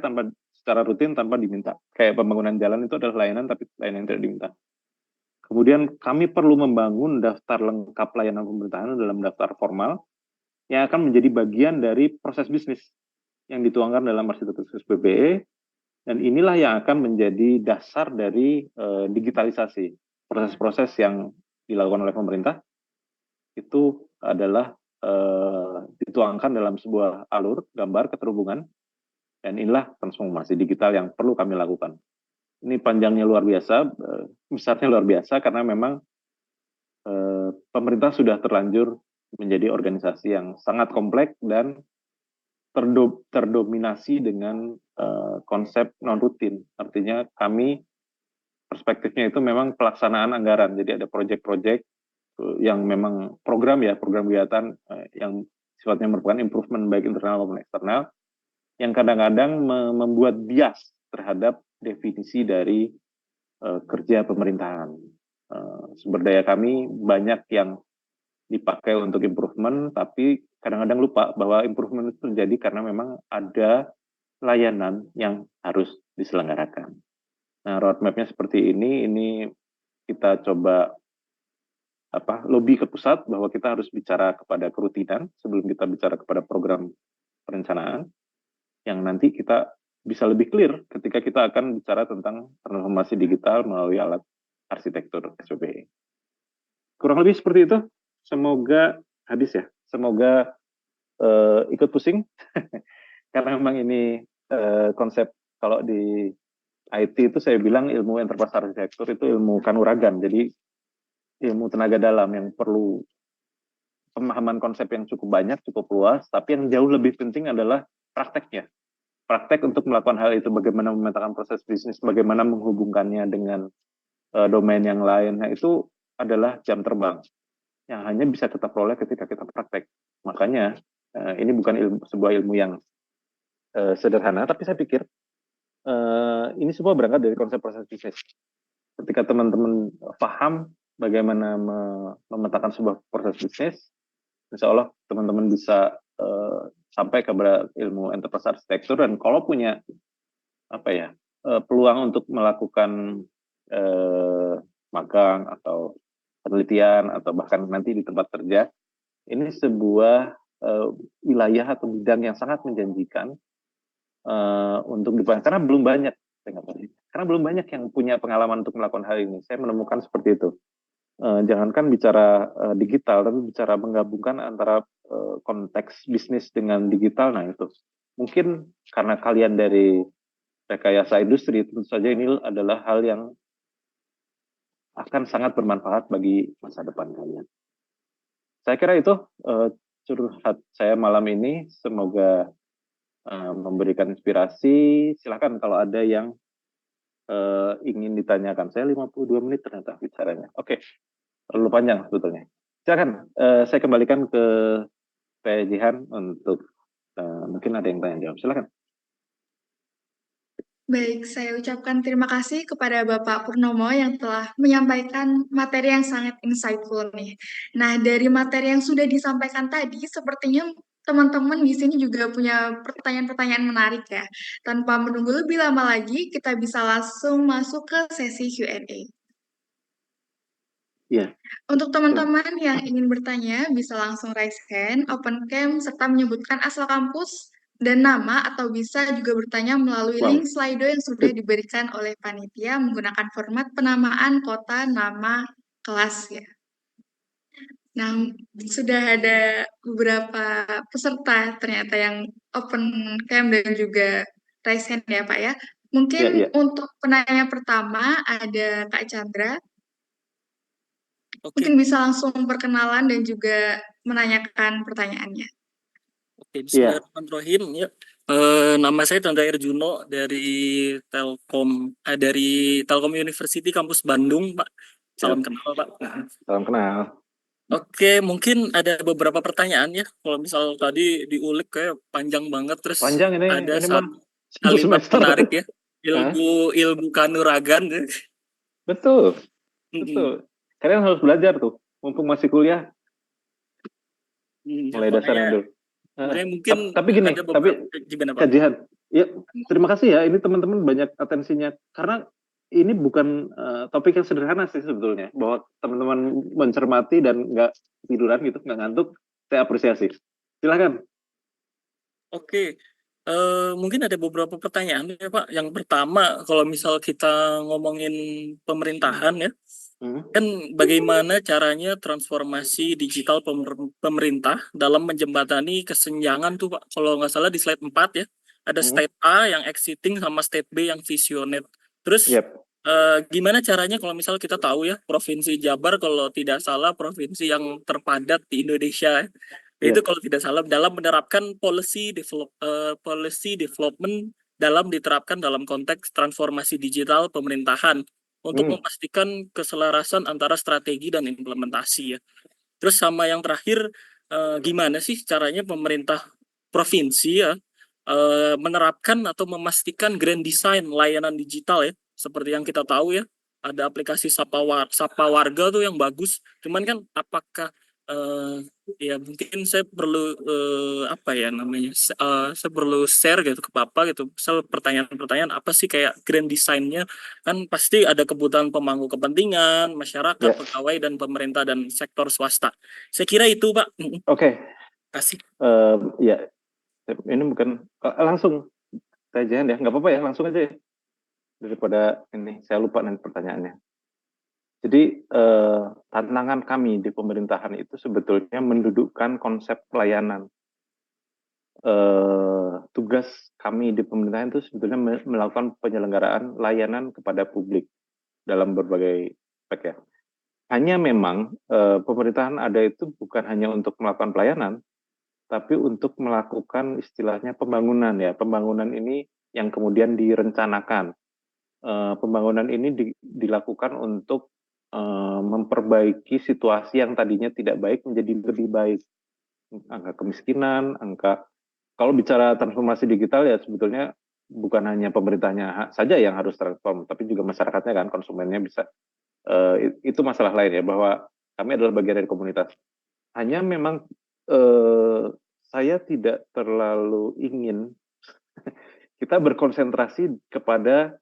Speaker 1: secara rutin tanpa diminta, kayak pembangunan jalan itu adalah layanan tapi layanan yang tidak diminta. Kemudian kami perlu membangun daftar lengkap layanan pemerintahan dalam daftar formal yang akan menjadi bagian dari proses bisnis yang dituangkan dalam arsitektur SPBE, dan inilah yang akan menjadi dasar dari digitalisasi. Proses-proses yang dilakukan oleh pemerintah itu adalah dituangkan dalam sebuah alur gambar keterhubungan, dan inilah transformasi digital yang perlu kami lakukan. Ini panjangnya luar biasa, besarnya luar biasa, karena memang pemerintah sudah terlanjur menjadi organisasi yang sangat kompleks dan terdominasi dengan konsep non-rutin. Artinya kami perspektifnya itu memang pelaksanaan anggaran. Jadi ada proyek-proyek yang memang program kegiatan yang sifatnya merupakan improvement baik internal maupun eksternal, yang kadang-kadang membuat bias terhadap definisi dari kerja pemerintahan. Sumber daya kami banyak yang dipakai untuk improvement, tapi kadang-kadang lupa bahwa improvement itu terjadi karena memang ada layanan yang harus diselenggarakan. Nah, roadmap-nya seperti ini kita coba lobby ke pusat bahwa kita harus bicara kepada kerutinan sebelum kita bicara kepada program perencanaan, yang nanti kita bisa lebih clear ketika kita akan bicara tentang transformasi digital melalui alat arsitektur SPBE. Kurang lebih seperti itu. Semoga habis ya. Semoga ikut pusing karena memang ini konsep, kalau di IT itu saya bilang ilmu enterprise arsitektur itu ilmu kanuragan, jadi ilmu tenaga dalam yang perlu pemahaman konsep yang cukup banyak, cukup luas, tapi yang jauh lebih penting adalah prakteknya. Praktek untuk melakukan hal itu, bagaimana memetakan proses bisnis, bagaimana menghubungkannya dengan domain yang lain. Nah, itu adalah jam terbang yang hanya bisa kita peroleh ketika kita praktek. Makanya ini bukan sebuah ilmu yang sederhana, tapi saya pikir ini semua berangkat dari konsep proses bisnis. Ketika teman-teman paham bagaimana memetakan sebuah proses bisnis, insya Allah teman-teman bisa sampai kepada ilmu enterprise arsitektur, dan kalau punya peluang untuk melakukan magang atau penelitian atau bahkan nanti di tempat kerja, ini sebuah wilayah atau bidang yang sangat menjanjikan untuk dibangun karena belum banyak, karena belum banyak yang punya pengalaman untuk melakukan hal ini. Saya menemukan seperti itu. Jangankan bicara digital, tapi bicara menggabungkan antara konteks bisnis dengan digital. Nah itu mungkin karena kalian dari rekayasa industri, tentu saja ini adalah hal yang akan sangat bermanfaat bagi masa depan kalian. Saya kira itu curhat saya malam ini. Semoga memberikan inspirasi. Silakan kalau ada yang ingin ditanyakan. Saya 52 menit ternyata bicaranya. Oke, terlalu panjang sebetulnya. Silakan, saya kembalikan ke Pak Jihan untuk mungkin ada yang tanya jawab. Silakan.
Speaker 2: Baik, saya ucapkan terima kasih kepada Bapak Purnomo yang telah menyampaikan materi yang sangat insightful nih. Nah, dari materi yang sudah disampaikan tadi, sepertinya teman-teman di sini juga punya pertanyaan-pertanyaan menarik ya. Tanpa menunggu lebih lama lagi, kita bisa langsung masuk ke sesi Q&A.
Speaker 1: Iya.
Speaker 2: Untuk teman-teman yang ingin bertanya, bisa langsung raise hand, open cam, serta menyebutkan asal kampus dan nama, atau bisa juga bertanya melalui
Speaker 1: Wow.
Speaker 2: link Slido yang sudah diberikan oleh panitia menggunakan format penamaan kota, nama, kelas ya. Nah, sudah ada beberapa peserta ternyata yang open cam dan juga raise hand ya Pak ya. Mungkin untuk penanya pertama ada Kak Chandra. Mungkin bisa langsung perkenalan dan juga menanyakan pertanyaannya.
Speaker 3: Oke, bismillahirrahmanirrahim. Ya. Nama saya Tanda Erjuno dari Telkom University Kampus Bandung, Pak. Salam kenal, Pak.
Speaker 1: Salam kenal.
Speaker 3: Oke, mungkin ada beberapa pertanyaan ya. Kalau misal tadi diulik kayak panjang banget, terus
Speaker 1: panjang ini,
Speaker 3: ada
Speaker 1: ini
Speaker 3: satu kalimat menarik ya. Ilmu kanuragan.
Speaker 1: Betul, betul. Kalian harus belajar tuh, mumpung masih kuliah. Mulai dasarnya dulu.
Speaker 3: Mungkin
Speaker 1: tapi gini, kajian. Ya, terima kasih ya. Ini teman-teman banyak atensinya karena ini bukan topik yang sederhana sih sebetulnya. Bahwa teman-teman mencermati dan nggak tiduran gitu, nggak ngantuk. Saya apresiasi. Silakan.
Speaker 3: Oke. Mungkin ada beberapa pertanyaan ya Pak. Yang pertama, kalau misal kita ngomongin pemerintahan ya, kan bagaimana caranya transformasi digital pemerintah dalam menjembatani kesenjangan tuh Pak. Kalau nggak salah di slide 4 ya, ada state A yang exiting sama state B yang visionet. Terus gimana caranya kalau misal kita tahu ya, Provinsi Jabar kalau tidak salah provinsi yang terpadat di Indonesia ya. Itu kalau tidak salah dalam menerapkan policy development dalam diterapkan dalam konteks transformasi digital pemerintahan untuk memastikan keselarasan antara strategi dan implementasi ya. Terus sama yang terakhir, gimana sih caranya pemerintah provinsi ya menerapkan atau memastikan grand design layanan digital ya, seperti yang kita tahu ya, ada aplikasi Sapa Warga tuh yang bagus. Cuman kan apakah ya mungkin saya perlu apa ya namanya, saya perlu share gitu ke Bapak gitu. Misal pertanyaan-pertanyaan apa sih kayak grand design-nya, kan pasti ada kebutuhan pemangku kepentingan, masyarakat, pegawai dan pemerintah dan sektor swasta. Saya kira itu Pak.
Speaker 1: Oke.
Speaker 3: Kasih.
Speaker 1: Ya, ini bukan langsung kajian ya, nggak apa-apa ya, langsung aja ya. Daripada ini saya lupa nanti pertanyaannya. Jadi tantangan kami di pemerintahan itu sebetulnya mendudukkan konsep pelayanan. Tugas kami di pemerintahan itu sebetulnya melakukan penyelenggaraan layanan kepada publik dalam berbagai aspek ya. Hanya memang pemerintahan ada itu bukan hanya untuk melakukan pelayanan, tapi untuk melakukan istilahnya pembangunan ya. Pembangunan ini yang kemudian direncanakan. Pembangunan ini dilakukan untuk memperbaiki situasi yang tadinya tidak baik menjadi lebih baik. Angka kemiskinan, kalau bicara transformasi digital ya sebetulnya bukan hanya pemerintahnya saja yang harus transform, tapi juga masyarakatnya kan, konsumennya bisa. Itu masalah lain ya, bahwa kami adalah bagian dari komunitas. Hanya memang saya tidak terlalu ingin kita berkonsentrasi kepada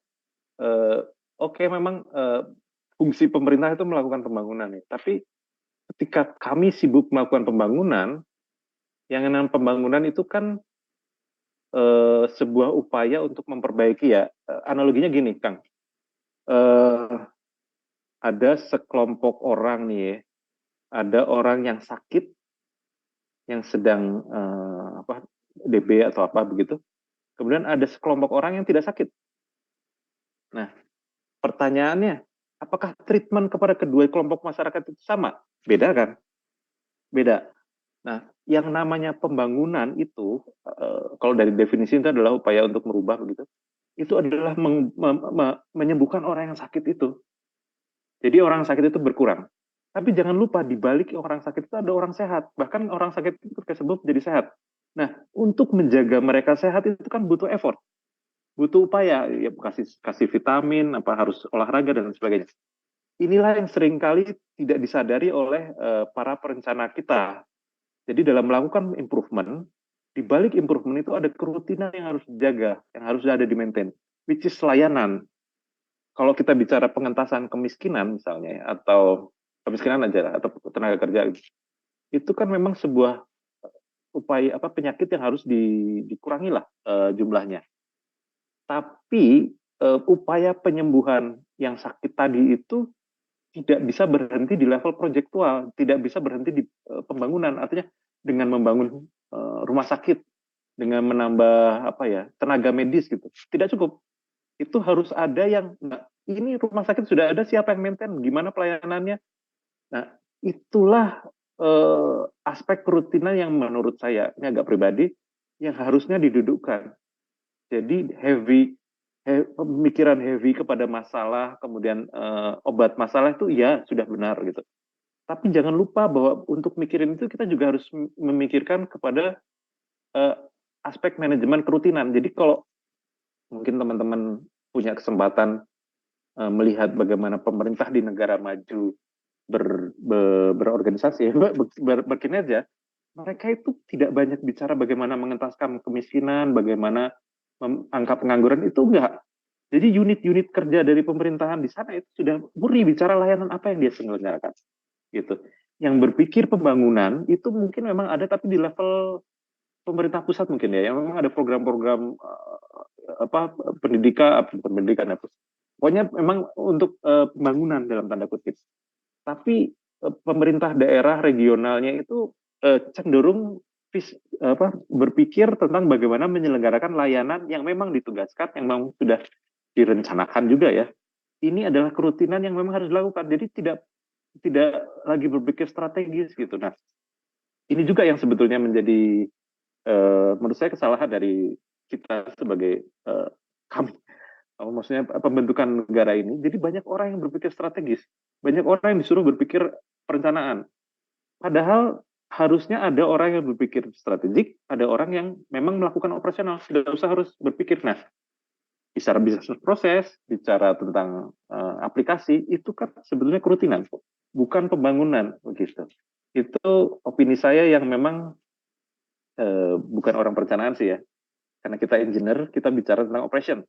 Speaker 1: memang fungsi pemerintah itu melakukan pembangunan ya. Tapi ketika kami sibuk melakukan pembangunan, yang namanya pembangunan itu kan sebuah upaya untuk memperbaiki ya. Analoginya gini, Kang. Eh, ada sekelompok orang nih ya, ada orang yang sakit, yang sedang DB atau apa begitu. Kemudian ada sekelompok orang yang tidak sakit. Nah, pertanyaannya, apakah treatment kepada kedua kelompok masyarakat itu sama? Beda kan? Beda. Nah, yang namanya pembangunan itu, kalau dari definisi itu adalah upaya untuk merubah begitu, itu adalah menyembuhkan orang yang sakit itu. Jadi orang sakit itu berkurang. Tapi jangan lupa di balik orang sakit itu ada orang sehat. Bahkan orang sakit itu ketika sembuh jadi sehat. Nah, untuk menjaga mereka sehat itu kan butuh effort, butuh upaya, ya kasih vitamin, apa harus olahraga dan sebagainya. Inilah yang seringkali tidak disadari oleh para perencana kita. Jadi dalam melakukan improvement, di balik improvement itu ada kerutinan yang harus dijaga, yang harus ada di maintain, which is layanan. Kalau kita bicara pengentasan kemiskinan misalnya, atau kemiskinan aja, atau tenaga kerja, itu kan memang sebuah upaya penyakit yang harus dikurangi lah jumlahnya. Tapi upaya penyembuhan yang sakit tadi itu tidak bisa berhenti di level proyektual, tidak bisa berhenti di pembangunan. Artinya dengan membangun rumah sakit, dengan menambah tenaga medis gitu, tidak cukup. Itu harus ada yang, nah, ini rumah sakit sudah ada, siapa yang maintain, gimana pelayanannya. Nah, itulah aspek kerutinan yang menurut saya, ini agak pribadi, yang harusnya didudukkan. Jadi pemikiran heavy kepada masalah, kemudian obat masalah itu ya sudah benar gitu. Tapi jangan lupa bahwa untuk mikirin itu kita juga harus memikirkan kepada aspek manajemen kerutinan. Jadi kalau mungkin teman-teman punya kesempatan melihat bagaimana pemerintah di negara maju berorganisasi, berkinerja, mereka itu tidak banyak bicara bagaimana mengentaskan kemiskinan, bagaimana angka pengangguran, itu enggak. Jadi unit-unit kerja dari pemerintahan di sana itu sudah murni bicara layanan apa yang dia selenggarakan, gitu. Yang berpikir pembangunan itu mungkin memang ada, tapi di level pemerintah pusat mungkin ya, yang memang ada program-program pendidikan, pokoknya memang untuk pembangunan dalam tanda kutip. Tapi pemerintah daerah regionalnya itu cenderung berpikir tentang bagaimana menyelenggarakan layanan yang memang ditugaskan, yang memang sudah direncanakan juga ya. Ini adalah kerutinan yang memang harus dilakukan. Jadi tidak lagi berpikir strategis gitu. Nah, ini juga yang sebetulnya menjadi menurut saya kesalahan dari kita sebagai kami, maksudnya pembentukan negara ini. Jadi banyak orang yang berpikir strategis, banyak orang yang disuruh berpikir perencanaan. Padahal harusnya ada orang yang berpikir strategik, ada orang yang memang melakukan operasional, tidak usah harus berpikir. Nah, bicara bisnis proses, bicara tentang aplikasi, itu kan sebetulnya kerutinan, bukan pembangunan begitu. Itu opini saya yang memang bukan orang perencanaan sih ya, karena kita engineer, kita bicara tentang operation.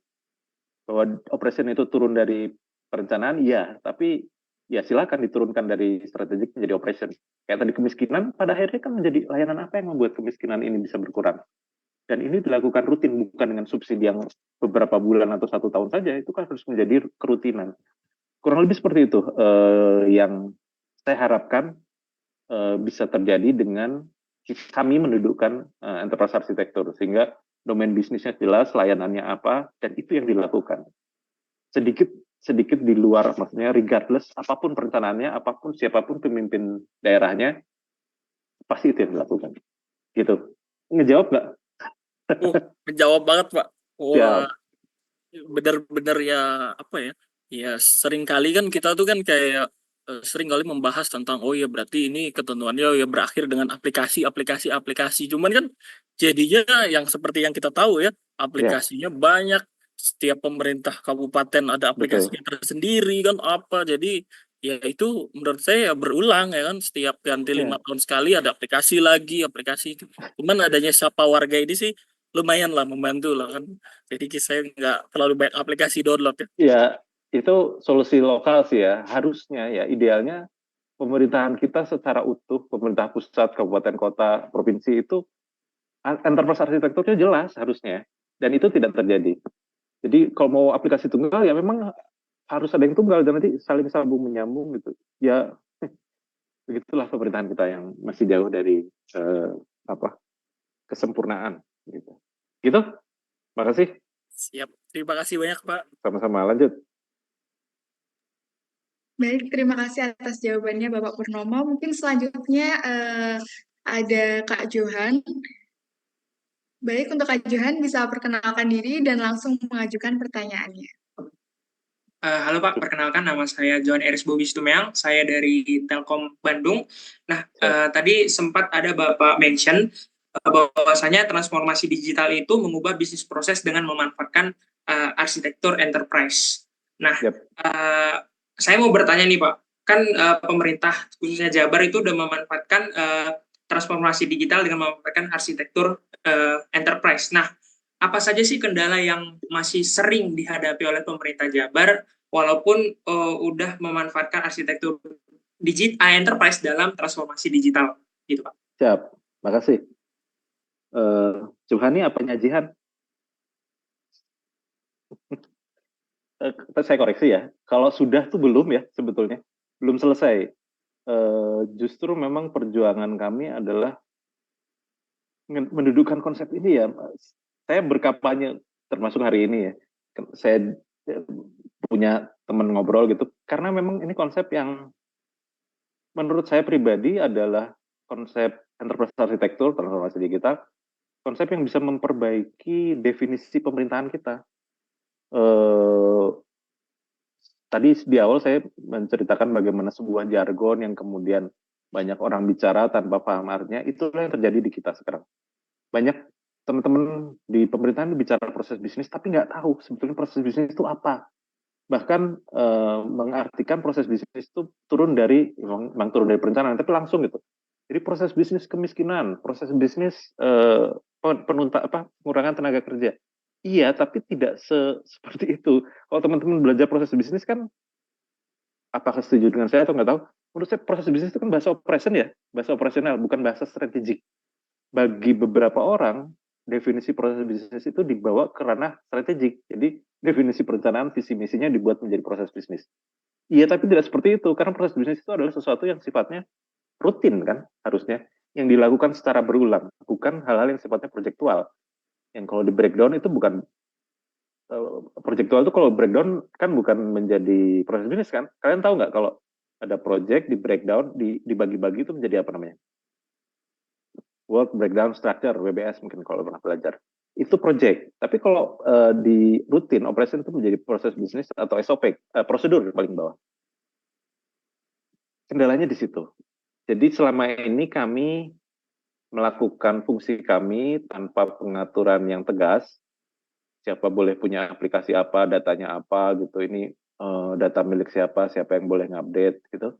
Speaker 1: Bahwa operation itu turun dari perencanaan, iya, tapi ya silakan diturunkan dari strategik menjadi operation. Kayak tadi kemiskinan, pada akhirnya kan menjadi layanan apa yang membuat kemiskinan ini bisa berkurang. Dan ini dilakukan rutin, bukan dengan subsidi yang beberapa bulan atau 1 tahun saja, itu kan harus menjadi kerutinan. Kurang lebih seperti itu yang saya harapkan bisa terjadi dengan kami mendudukkan enterprise arsitektur, sehingga domain bisnisnya jelas, layanannya apa, dan itu yang dilakukan. Sedikit di luar, maksudnya regardless apapun perencanaannya, apapun siapapun pemimpin daerahnya, pasti itu yang dilakukan. Gitu. Ngejawab nggak?
Speaker 3: Menjawab banget, Pak. Wah,
Speaker 1: Siap.
Speaker 3: benar-benar ya apa ya? Ya sering kali kan kita tuh kan kayak sering kali membahas tentang oh ya berarti ini ketentuannya ya berakhir dengan aplikasi. Cuman kan jadinya yang seperti yang kita tahu ya, aplikasinya banyak. Setiap pemerintah kabupaten ada aplikasinya tersendiri kan apa. Jadi ya itu menurut saya ya berulang ya kan, setiap ganti 5 tahun sekali ada aplikasi lagi, aplikasi. Cuman adanya Sapa Warga ini sih lumayan lah membantu lah kan. Jadi saya nggak terlalu banyak aplikasi download ya.
Speaker 1: Ya, itu solusi lokal sih ya. Harusnya ya, idealnya pemerintahan kita secara utuh, pemerintah pusat, kabupaten, kota, provinsi itu enterprise arsitekturnya jelas harusnya, dan itu tidak terjadi. Jadi kalau mau aplikasi tunggal ya memang harus ada yang tunggal dan nanti saling sambung menyambung gitu. Ya begitulah pemerintahan kita yang masih jauh dari kesempurnaan gitu. Gitu. Makasih.
Speaker 3: Siap. Terima kasih banyak, Pak.
Speaker 1: Sama-sama, lanjut.
Speaker 2: Baik, terima kasih atas jawabannya Bapak Purnomo. Mungkin selanjutnya ada Kak Johan. Baik, untuk Kak Johan bisa perkenalkan diri dan langsung mengajukan pertanyaannya.
Speaker 4: Halo Pak, perkenalkan nama saya Johan Eris Bobi Stumeang, saya dari Telkom Bandung. Nah, tadi sempat ada Bapak mention bahwasanya transformasi digital itu mengubah bisnis proses dengan memanfaatkan arsitektur enterprise. Nah, saya mau bertanya nih Pak, kan pemerintah khususnya Jabar itu udah memanfaatkan transformasi digital dengan memanfaatkan arsitektur enterprise. Nah, apa saja sih kendala yang masih sering dihadapi oleh pemerintah Jabar walaupun udah memanfaatkan arsitektur digital enterprise dalam transformasi digital gitu Pak?
Speaker 1: Siap, makasih. Juhani apanya Jihan? Saya koreksi ya, kalau sudah tuh belum ya sebetulnya, belum selesai. Justru memang perjuangan kami adalah mendudukkan konsep ini ya. Saya berkampanye termasuk hari ini ya. Saya punya teman ngobrol gitu, karena memang ini konsep yang menurut saya pribadi adalah konsep enterprise arsitektur, transformasi digital, konsep yang bisa memperbaiki definisi pemerintahan kita. Tadi di awal saya menceritakan bagaimana sebuah jargon yang kemudian banyak orang bicara tanpa paham artinya, itulah yang terjadi di kita sekarang. Banyak teman-teman di pemerintahan bicara proses bisnis, tapi nggak tahu sebetulnya proses bisnis itu apa. Bahkan mengartikan proses bisnis itu turun dari, memang turun dari perencanaan, tapi langsung gitu. Jadi proses bisnis kemiskinan, proses bisnis pengurangan tenaga kerja. Iya, tapi tidak seperti itu. Kalau teman-teman belajar proses bisnis kan, apakah setuju dengan saya atau nggak tahu, menurut saya proses bisnis itu kan bahasa operation ya, bahasa operasional, bukan bahasa strategik. Bagi beberapa orang, definisi proses bisnis itu dibawa ke ranah strategik. Jadi definisi perencanaan, visi misinya dibuat menjadi proses bisnis. Iya, tapi tidak seperti itu, karena proses bisnis itu adalah sesuatu yang sifatnya rutin kan, harusnya, yang dilakukan secara berulang, bukan hal-hal yang sifatnya proyektual. Yang kalau di breakdown itu bukan proyektual itu, kalau breakdown kan bukan menjadi proses bisnis kan. Kalian tahu nggak kalau ada project di breakdown, dibagi-bagi itu menjadi apa namanya? Work Breakdown Structure, WBS mungkin kalau pernah belajar. Itu project. Tapi kalau di rutin, operation itu menjadi proses bisnis atau SOP, prosedur paling bawah. Kendalanya di situ. Jadi selama ini kami melakukan fungsi kami tanpa pengaturan yang tegas. Siapa boleh punya aplikasi apa, datanya apa gitu. Ini data milik siapa, siapa yang boleh ngupdate gitu.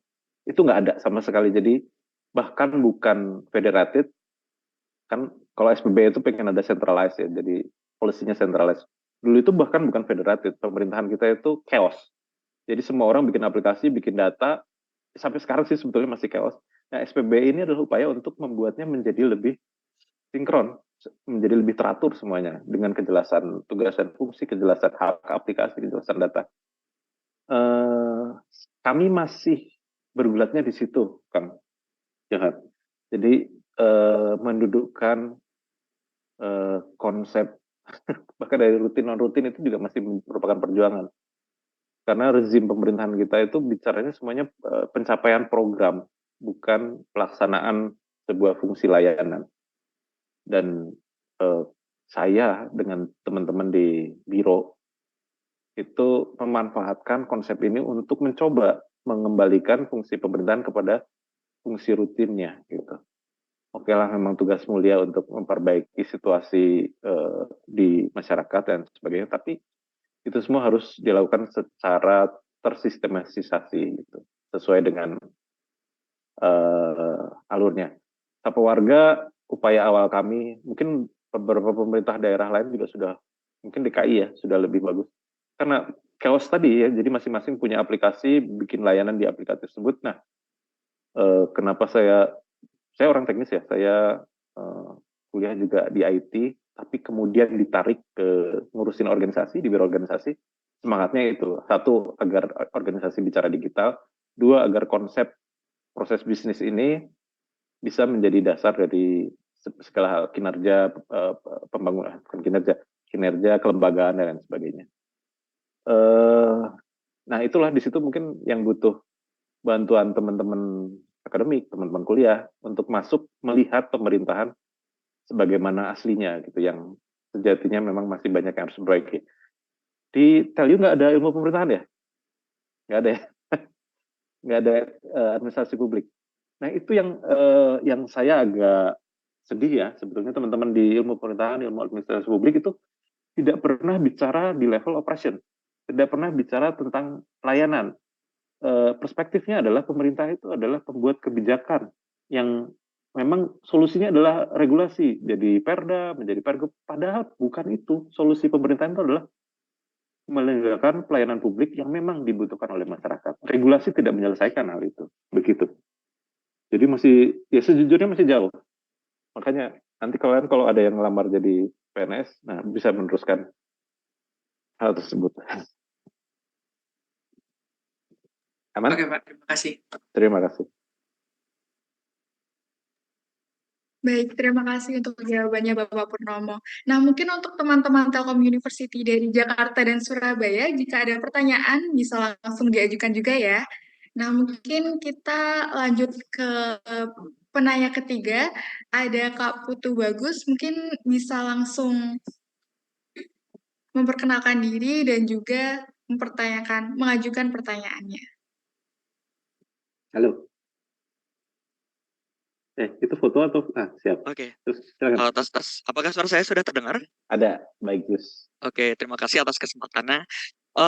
Speaker 1: Itu nggak ada sama sekali. Jadi bahkan bukan federated, kan kalau SPB itu pengen ada centralized ya, jadi polisinya centralized. Dulu itu bahkan bukan federated, pemerintahan kita itu chaos. Jadi semua orang bikin aplikasi, bikin data, sampai sekarang sih sebetulnya masih chaos. Nah, SPB ini adalah upaya untuk membuatnya menjadi lebih sinkron, menjadi lebih teratur semuanya, dengan kejelasan tugas dan fungsi, kejelasan hak aplikasi, kejelasan data. Kami masih bergulatnya di situ, Kang Jahat. Jadi mendudukkan konsep bahkan dari rutin non rutin itu juga masih merupakan perjuangan, karena rezim pemerintahan kita itu bicaranya semuanya pencapaian program, bukan pelaksanaan sebuah fungsi layanan. Dan saya dengan teman-teman di biro itu memanfaatkan konsep ini untuk mencoba mengembalikan fungsi pemerintahan kepada fungsi rutinnya gitu. Oke lah, memang tugas mulia untuk memperbaiki situasi di masyarakat dan sebagainya, tapi itu semua harus dilakukan secara tersistematisasi gitu, sesuai dengan alurnya. Sapa warga, upaya awal kami, mungkin beberapa pemerintah daerah lain juga sudah, mungkin DKI ya, sudah lebih bagus. Karena chaos tadi ya, jadi masing-masing punya aplikasi, bikin layanan di aplikasi tersebut. Nah, kenapa saya orang teknis ya, saya kuliah juga di IT, tapi kemudian ditarik ke ngurusin organisasi, di biro organisasi. Semangatnya itu, satu, agar organisasi bicara digital, dua, agar konsep proses bisnis ini bisa menjadi dasar dari segala hal, kinerja pembangunan, bukan kinerja kelembagaan dan lain sebagainya. Nah, itulah di situ mungkin yang butuh bantuan teman-teman akademik, teman-teman kuliah untuk masuk melihat pemerintahan sebagaimana aslinya gitu, yang sejatinya memang masih banyak yang harus diperbaiki. Di Telyu nggak ada ilmu pemerintahan ya? Nggak ada ya? Nggak ada administrasi publik. Nah, itu yang saya agak sedih ya, sebetulnya teman-teman di ilmu pemerintahan, ilmu administrasi publik itu tidak pernah bicara di level operation, tidak pernah bicara tentang layanan. Perspektifnya adalah pemerintah itu adalah pembuat kebijakan yang memang solusinya adalah regulasi, jadi perda, menjadi pergub, padahal bukan itu. Solusi pemerintahan itu adalah menegakkan pelayanan publik yang memang dibutuhkan oleh masyarakat. Regulasi tidak menyelesaikan hal itu, begitu. Jadi masih, ya sejujurnya masih jauh. Makanya nanti kalian kalau ada yang ngelamar jadi PNS, nah bisa meneruskan hal tersebut. Aman?
Speaker 4: Oke, Pak. Terima kasih.
Speaker 1: Terima kasih.
Speaker 2: Baik, terima kasih untuk jawabannya Bapak Purnomo. Nah, mungkin untuk teman-teman Telkom University dari Jakarta dan Surabaya, jika ada pertanyaan bisa langsung diajukan juga ya. Nah, mungkin kita lanjut ke penanya ketiga. Ada Kak Putu Bagus, mungkin bisa langsung memperkenalkan diri dan juga mengajukan pertanyaannya.
Speaker 1: Halo. Itu foto atau? Siap.
Speaker 5: Oke.
Speaker 1: Terus silakan.
Speaker 5: Tes. Apakah suara saya sudah terdengar?
Speaker 1: Ada, baik Gus.
Speaker 5: Oke, terima kasih atas kesempatannya.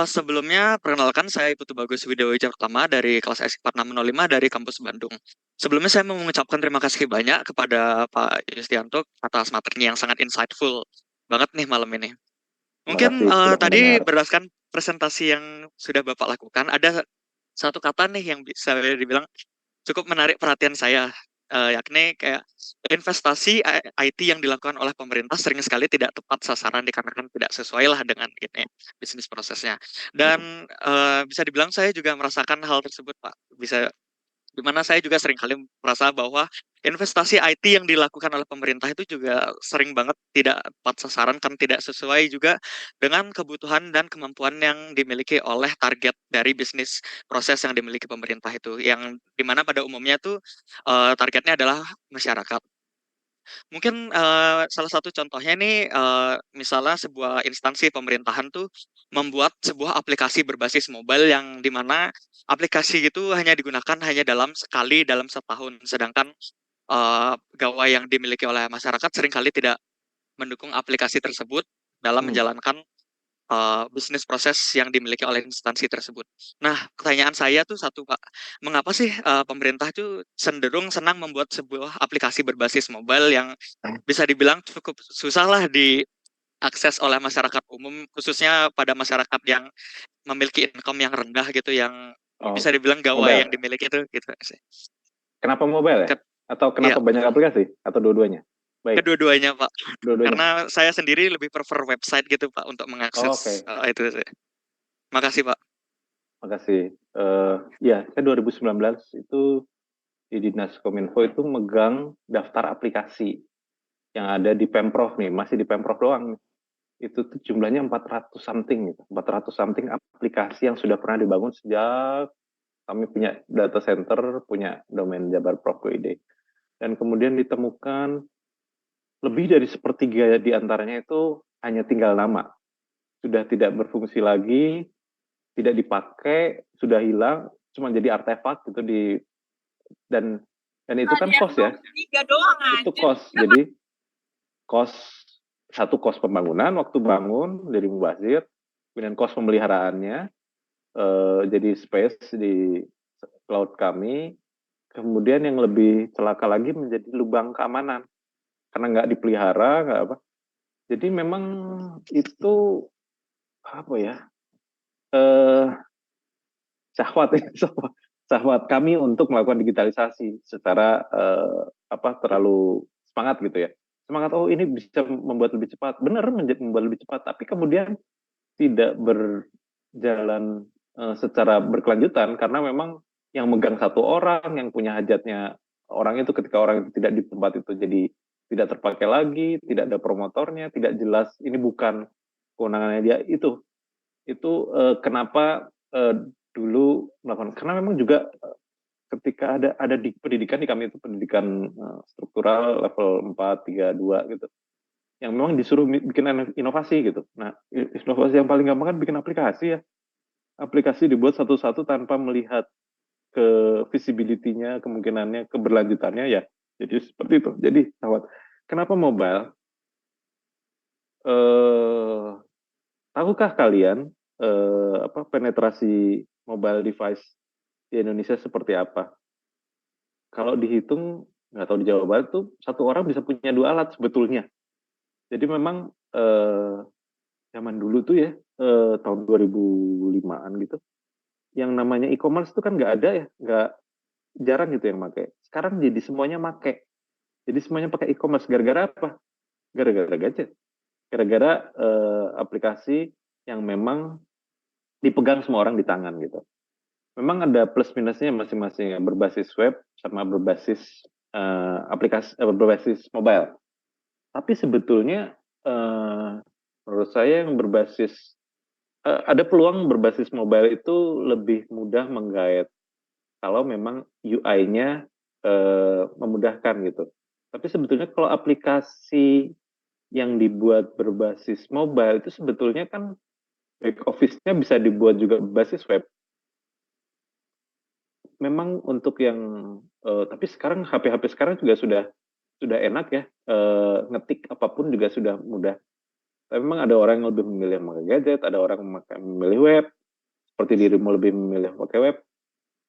Speaker 5: Sebelumnya, perkenalkan saya Putu Bagus Widewijaya Pertama dari kelas S 4605 dari kampus Bandung. Sebelumnya saya mau mengucapkan terima kasih banyak kepada Pak Yustianto atas materinya yang sangat insightful banget nih malam ini. Mungkin tadi berdasarkan presentasi yang sudah Bapak lakukan, ada satu kata nih yang bisa dibilang cukup menarik perhatian saya, yakni kayak investasi IT yang dilakukan oleh pemerintah sering sekali tidak tepat sasaran dikarenakan tidak sesuai lah dengan ini bisnis prosesnya. Dan bisa dibilang saya juga merasakan hal tersebut, Pak. Di mana saya juga sering kali merasa bahwa investasi IT yang dilakukan oleh pemerintah itu juga sering banget tidak tepat sasaran kan tidak sesuai juga dengan kebutuhan dan kemampuan yang dimiliki oleh target dari bisnis proses yang dimiliki pemerintah itu, yang dimana pada umumnya tuh targetnya adalah masyarakat. Mungkin salah satu contohnya nih misalnya sebuah instansi pemerintahan tuh membuat sebuah aplikasi berbasis mobile yang dimana aplikasi itu hanya digunakan dalam sekali dalam setahun, sedangkan gawai yang dimiliki oleh masyarakat seringkali tidak mendukung aplikasi tersebut dalam menjalankan bisnis proses yang dimiliki oleh instansi tersebut. Nah, pertanyaan saya tuh satu, Pak. Mengapa sih pemerintah itu cenderung senang membuat sebuah aplikasi berbasis mobile yang bisa dibilang cukup susah lah diakses oleh masyarakat umum, khususnya pada masyarakat yang memiliki income yang rendah gitu, yang bisa dibilang gawai yang dimiliki itu gitu sih.
Speaker 1: Kenapa mobile ya? Atau kenapa banyak aplikasi? Atau dua-duanya? Baik.
Speaker 5: Kedua-duanya, Pak.
Speaker 1: Dua-duanya.
Speaker 5: Karena saya sendiri lebih prefer website gitu, Pak, untuk mengakses itu sih. Makasih, Pak.
Speaker 1: Makasih. Ya, saya 2019 itu di Dinas Kominfo itu megang daftar aplikasi yang ada di Pemprov nih, masih di Pemprov doang nih. Itu tuh jumlahnya 400 something gitu. 400 something aplikasi yang sudah pernah dibangun sejak kami punya data center, punya domain jabarprof.id. Dan kemudian ditemukan lebih dari sepertiga di antaranya itu hanya tinggal nama. Sudah tidak berfungsi lagi, tidak dipakai, sudah hilang, cuma jadi artefak gitu dan itu kan cost ya. Itu cost. Jadi cost pembangunan, waktu bangun dari mubazir, kemudian cost pemeliharaannya jadi space di cloud kami, kemudian yang lebih celaka lagi menjadi lubang keamanan karena nggak dipelihara, nggak apa. Jadi memang itu apa ya? Syahwat kami untuk melakukan digitalisasi secara terlalu semangat gitu ya. semangat, oh ini bisa membuat lebih cepat, benar membuat lebih cepat, tapi kemudian tidak berjalan secara berkelanjutan karena memang yang megang satu orang, yang punya hajatnya orang itu, ketika orang itu tidak di tempat itu jadi tidak terpakai lagi, tidak ada promotornya, tidak jelas ini bukan kewenangannya dia. Itu kenapa dulu melakukan, karena memang juga ketika ada di pendidikan di kami itu pendidikan struktural level 4, 3, 2 gitu, yang memang disuruh bikin inovasi gitu. Nah, inovasi yang paling gampang kan bikin aplikasi ya. Aplikasi dibuat satu-satu tanpa melihat ke visibility-nya, kemungkinannya, keberlanjutannya ya. Jadi seperti itu. Jadi, kenapa mobile? Tahukah kalian penetrasi mobile device di Indonesia seperti apa? Kalau dihitung, nggak tahu di Jawa Barat tuh satu orang bisa punya 2 alat sebetulnya. Jadi memang zaman dulu tuh ya, tahun 2005-an gitu, yang namanya e-commerce itu kan nggak ada ya, jarang gitu yang pakai. Sekarang jadi semuanya pakai. Jadi semuanya pakai e-commerce. Gara-gara apa? Gara-gara gadget. Gara-gara aplikasi yang memang dipegang semua orang di tangan gitu. Memang ada plus minusnya masing-masing, berbasis web sama berbasis aplikasi berbasis mobile. Tapi sebetulnya menurut saya yang berbasis ada peluang berbasis mobile itu lebih mudah menggait kalau memang UI-nya memudahkan gitu. Tapi sebetulnya kalau aplikasi yang dibuat berbasis mobile itu sebetulnya kan back office-nya bisa dibuat juga berbasis web. Memang untuk yang tapi sekarang HP-HP sekarang juga sudah enak ya, ngetik apapun juga sudah mudah. Tapi memang ada orang yang lebih memilih memakai gadget, ada orang memilih web, seperti dirimu lebih memilih pakai web,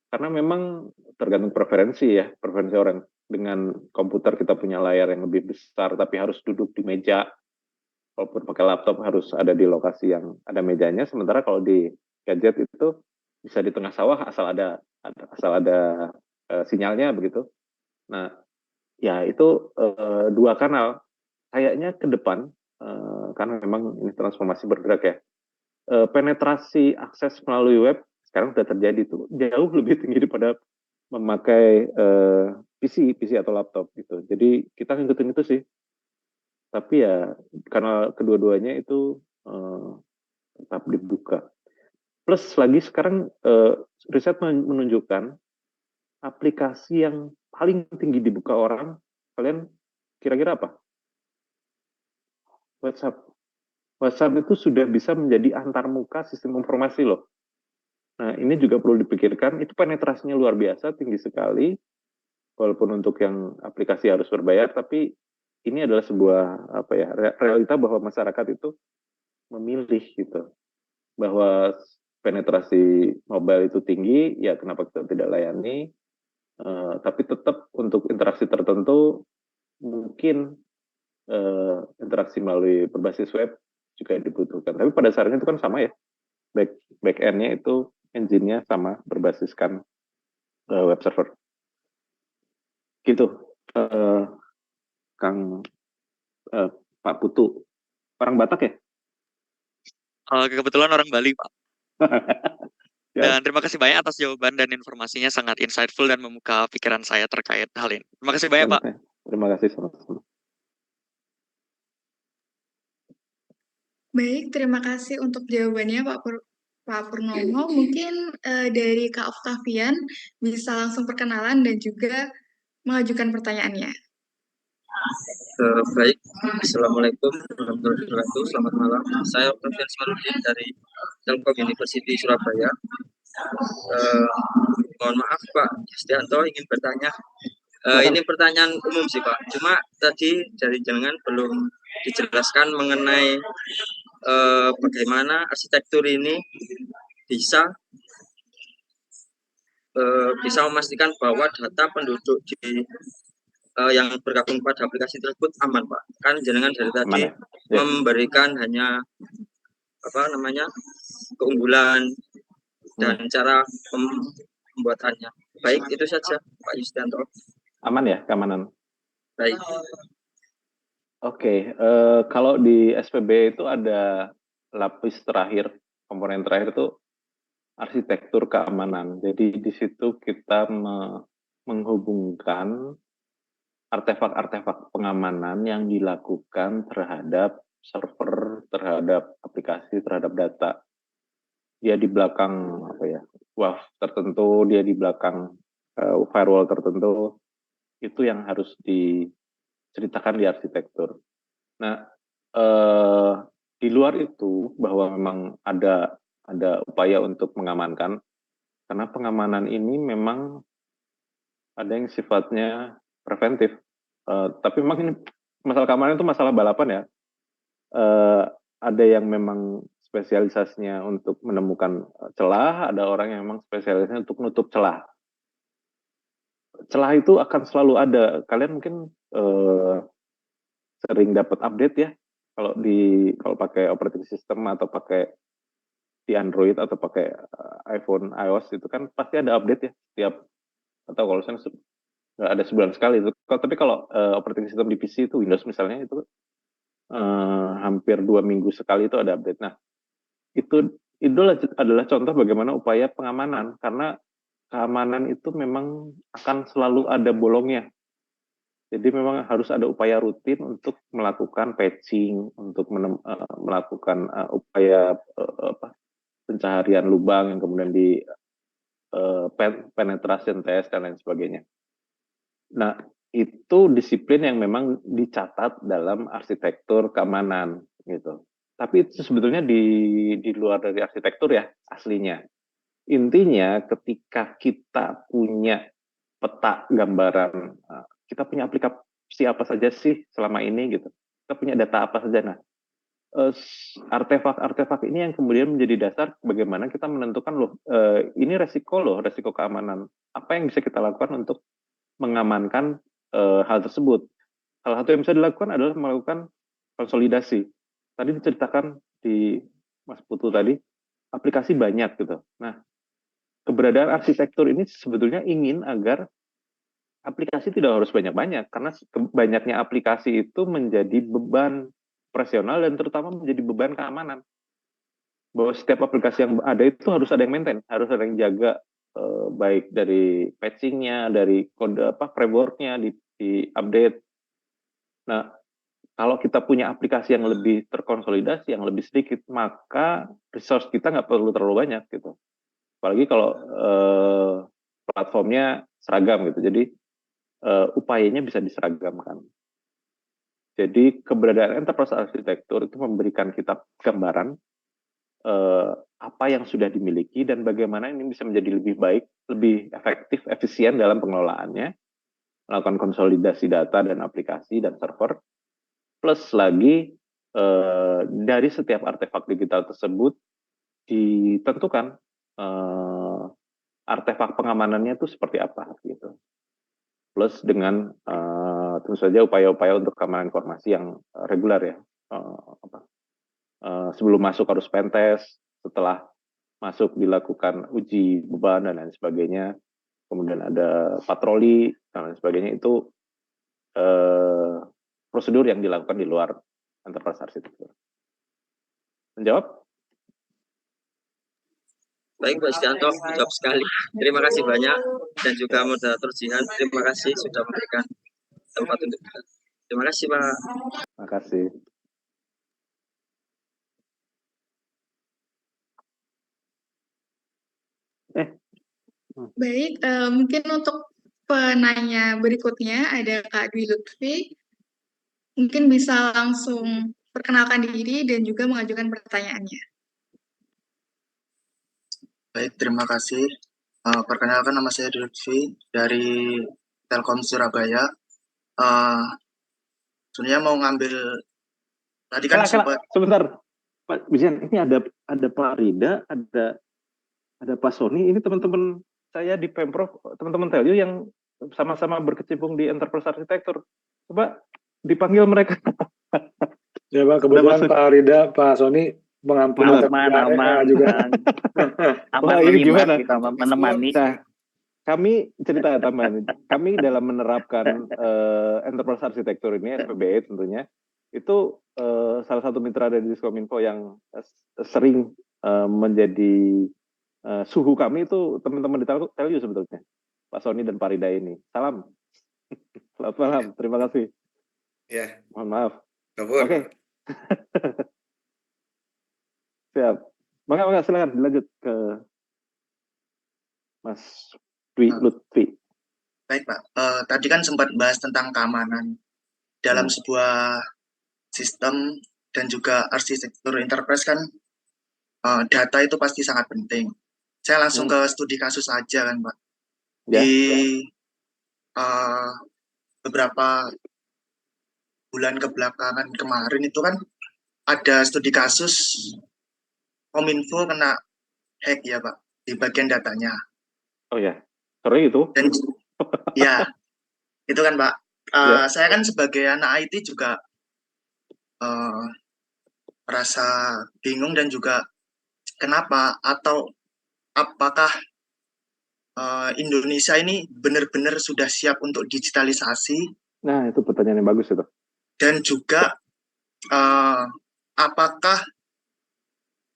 Speaker 1: karena memang tergantung preferensi ya, preferensi orang. Dengan komputer kita punya layar yang lebih besar, tapi harus duduk di meja. Walaupun pakai laptop harus ada di lokasi yang ada mejanya, sementara kalau di gadget itu bisa di tengah sawah asal ada sinyalnya begitu. Nah, ya itu 2 kanal. Kayaknya ke depan, karena memang ini transformasi bergerak ya, penetrasi akses melalui web sekarang sudah terjadi tuh jauh lebih tinggi daripada memakai PC atau laptop gitu. Jadi kita ngikutin itu sih. Tapi ya karena kedua-duanya itu tetap dibuka. Plus lagi sekarang riset menunjukkan aplikasi yang paling tinggi dibuka orang, kalian kira-kira apa? WhatsApp. WhatsApp itu sudah bisa menjadi antarmuka sistem informasi loh. Nah, ini juga perlu dipikirkan, itu penetrasinya luar biasa, tinggi sekali, walaupun untuk yang aplikasi harus berbayar, tapi ini adalah sebuah realita bahwa masyarakat itu memilih gitu, bahwa penetrasi mobile itu tinggi, ya kenapa kita tidak layani, tapi tetap untuk interaksi tertentu, mungkin interaksi melalui berbasis web juga dibutuhkan. Tapi pada dasarnya itu kan sama ya, back end-nya itu engine-nya sama, berbasiskan web server. Gitu, Kang Pak Putu. Orang Batak ya?
Speaker 5: Kebetulan orang Bali, Pak.
Speaker 1: Ya.
Speaker 5: Dan terima kasih banyak atas jawaban dan informasinya, sangat insightful dan membuka pikiran saya terkait hal ini. Terima kasih banyak, Pak.
Speaker 1: Terima kasih sama-sama.
Speaker 2: Baik, terima kasih untuk jawabannya Pak Purnomo. Mungkin dari Kak Octavian bisa langsung perkenalan dan juga mengajukan pertanyaannya.
Speaker 6: Baik, Assalamualaikum warahmatullahi wabarakatuh. Selamat malam. Saya Octavian Smarudin dari Telkom University Surabaya. Mohon maaf Pak Yustianto, ingin bertanya. Ini pertanyaan umum sih Pak. Cuma tadi dari jenengan belum dijelaskan mengenai bagaimana arsitektur ini bisa memastikan bahwa data penduduk di yang bergabung pada aplikasi tersebut aman, Pak. Kan jenengan dari tadi memberikan hanya keunggulan dan cara pembuatannya. Baik, itu saja Pak Yustianto.
Speaker 1: Aman ya keamanan?
Speaker 6: Baik.
Speaker 1: Oke, kalau di SPB itu ada lapis terakhir, komponen terakhir itu arsitektur keamanan. Jadi di situ kita menghubungkan artefak-artefak pengamanan yang dilakukan terhadap server, terhadap aplikasi, terhadap data. Dia di belakang apa ya, WAF tertentu, dia di belakang firewall tertentu, itu yang harus diceritakan di arsitektur. Nah, di luar itu bahwa memang ada upaya untuk mengamankan, karena pengamanan ini memang ada yang sifatnya preventif. Tapi memang ini masalah keamanan itu masalah balapan ya. Ada yang memang spesialisasinya untuk menemukan celah, ada orang yang memang spesialisasinya untuk menutup celah. Celah itu akan selalu ada. Kalian mungkin sering dapat update ya, kalau pakai operating system atau pakai di Android atau pakai iPhone, iOS itu kan pasti ada update ya setiap, atau kalau saya nggak ada sebulan sekali itu. Tapi kalau operating system di PC itu Windows misalnya itu hampir 2 minggu sekali itu ada update. Nah, itu adalah contoh bagaimana upaya pengamanan, karena keamanan itu memang akan selalu ada bolongnya. Jadi memang harus ada upaya rutin untuk melakukan patching, untuk melakukan upaya pencaharian lubang yang kemudian di penetration test dan lain sebagainya. Nah, itu disiplin yang memang dicatat dalam arsitektur keamanan gitu. Tapi itu sebetulnya di luar dari arsitektur ya aslinya. Intinya ketika kita punya peta gambaran, kita punya aplikasi apa saja sih selama ini gitu. Kita punya data apa saja. Nah, artefak-artefak ini yang kemudian menjadi dasar bagaimana kita menentukan ini resiko keamanan. Apa yang bisa kita lakukan untuk mengamankan hal tersebut. Salah satu yang bisa dilakukan adalah melakukan konsolidasi. Tadi diceritakan di Mas Putu tadi, aplikasi banyak gitu. Nah, keberadaan arsitektur ini sebetulnya ingin agar aplikasi tidak harus banyak-banyak, karena banyaknya aplikasi itu menjadi beban operasional dan terutama menjadi beban keamanan. Bahwa setiap aplikasi yang ada itu harus ada yang maintain, harus ada yang jaga, baik dari patching-nya, dari kode framework-nya di update. Nah, kalau kita punya aplikasi yang lebih terkonsolidasi, yang lebih sedikit, maka resource kita nggak perlu terlalu banyak gitu. Apalagi kalau platformnya seragam gitu. Jadi upayanya bisa diseragamkan. Jadi keberadaan enterprise architecture itu memberikan kita gambaran apa yang sudah dimiliki dan bagaimana ini bisa menjadi lebih baik, lebih efektif, efisien dalam pengelolaannya, melakukan konsolidasi data dan aplikasi dan server, plus lagi dari setiap artefak digital tersebut ditentukan artefak pengamanannya itu seperti apa gitu. Plus dengan tentu saja upaya-upaya untuk keamanan informasi yang reguler ya. Sebelum masuk harus pentest, setelah masuk dilakukan uji beban dan lain sebagainya, kemudian ada patroli dan lain sebagainya. Itu prosedur yang dilakukan di luar enterprise architecture. Menjawab?
Speaker 6: Baik, Pak Istianto, jawab sekali. Terima kasih banyak, dan juga moderator Jihan, terima kasih sudah memberikan tempat untuk kita. Terima kasih, Pak.
Speaker 1: Terima kasih.
Speaker 2: Baik, mungkin untuk penanya berikutnya ada Kak Dwi Lutfi. Mungkin bisa langsung perkenalkan diri dan juga mengajukan pertanyaannya.
Speaker 7: Baik, terima kasih. Perkenalkan, nama saya Dwi Lutfi dari Telkom Surabaya. Sebenarnya mau ngambil tadi kan sempat.
Speaker 1: Sebentar, Pak Bijan, ini ada Pak Rida, ada Pak Sony. Ini teman-teman saya di Pemprov, teman-teman Telyo yang sama-sama berkecimpung di enterprise architecture. Coba dipanggil mereka.
Speaker 8: Ya Pak, kebetulan Pak Rida, Pak Sony mengampuni juga.
Speaker 1: Wah, ini gimana? Kita menemani. Nah, kami cerita tambahan. Kami dalam menerapkan enterprise architecture ini, SPBE tentunya, itu salah satu mitra dari Diskominfo yang sering menjadi suhu kami itu teman-teman di Telyu sebetulnya, Pak Sony dan Pak Rida ini. Salam. Selamat malam, terima kasih.
Speaker 9: Ya.
Speaker 1: Mohon maaf.
Speaker 9: Oke.
Speaker 1: Okay. Siap. Maka silakan dilanjut ke Mas Dwi Lutfi.
Speaker 7: Baik Pak, tadi kan sempat bahas tentang keamanan dalam sebuah sistem dan juga arsitektur enterprise kan, data itu pasti sangat penting. Saya langsung ke studi kasus aja kan Pak. Di beberapa bulan kebelakangan kemarin itu kan ada studi kasus Kominfo kena hack ya Pak di bagian datanya.
Speaker 1: Oh ya, sore itu?
Speaker 7: Dan ya, itu kan Pak. Saya kan sebagai anak IT juga merasa bingung dan juga kenapa atau apakah Indonesia ini benar-benar sudah siap untuk digitalisasi.
Speaker 1: Nah, itu pertanyaan yang bagus itu.
Speaker 7: Dan juga apakah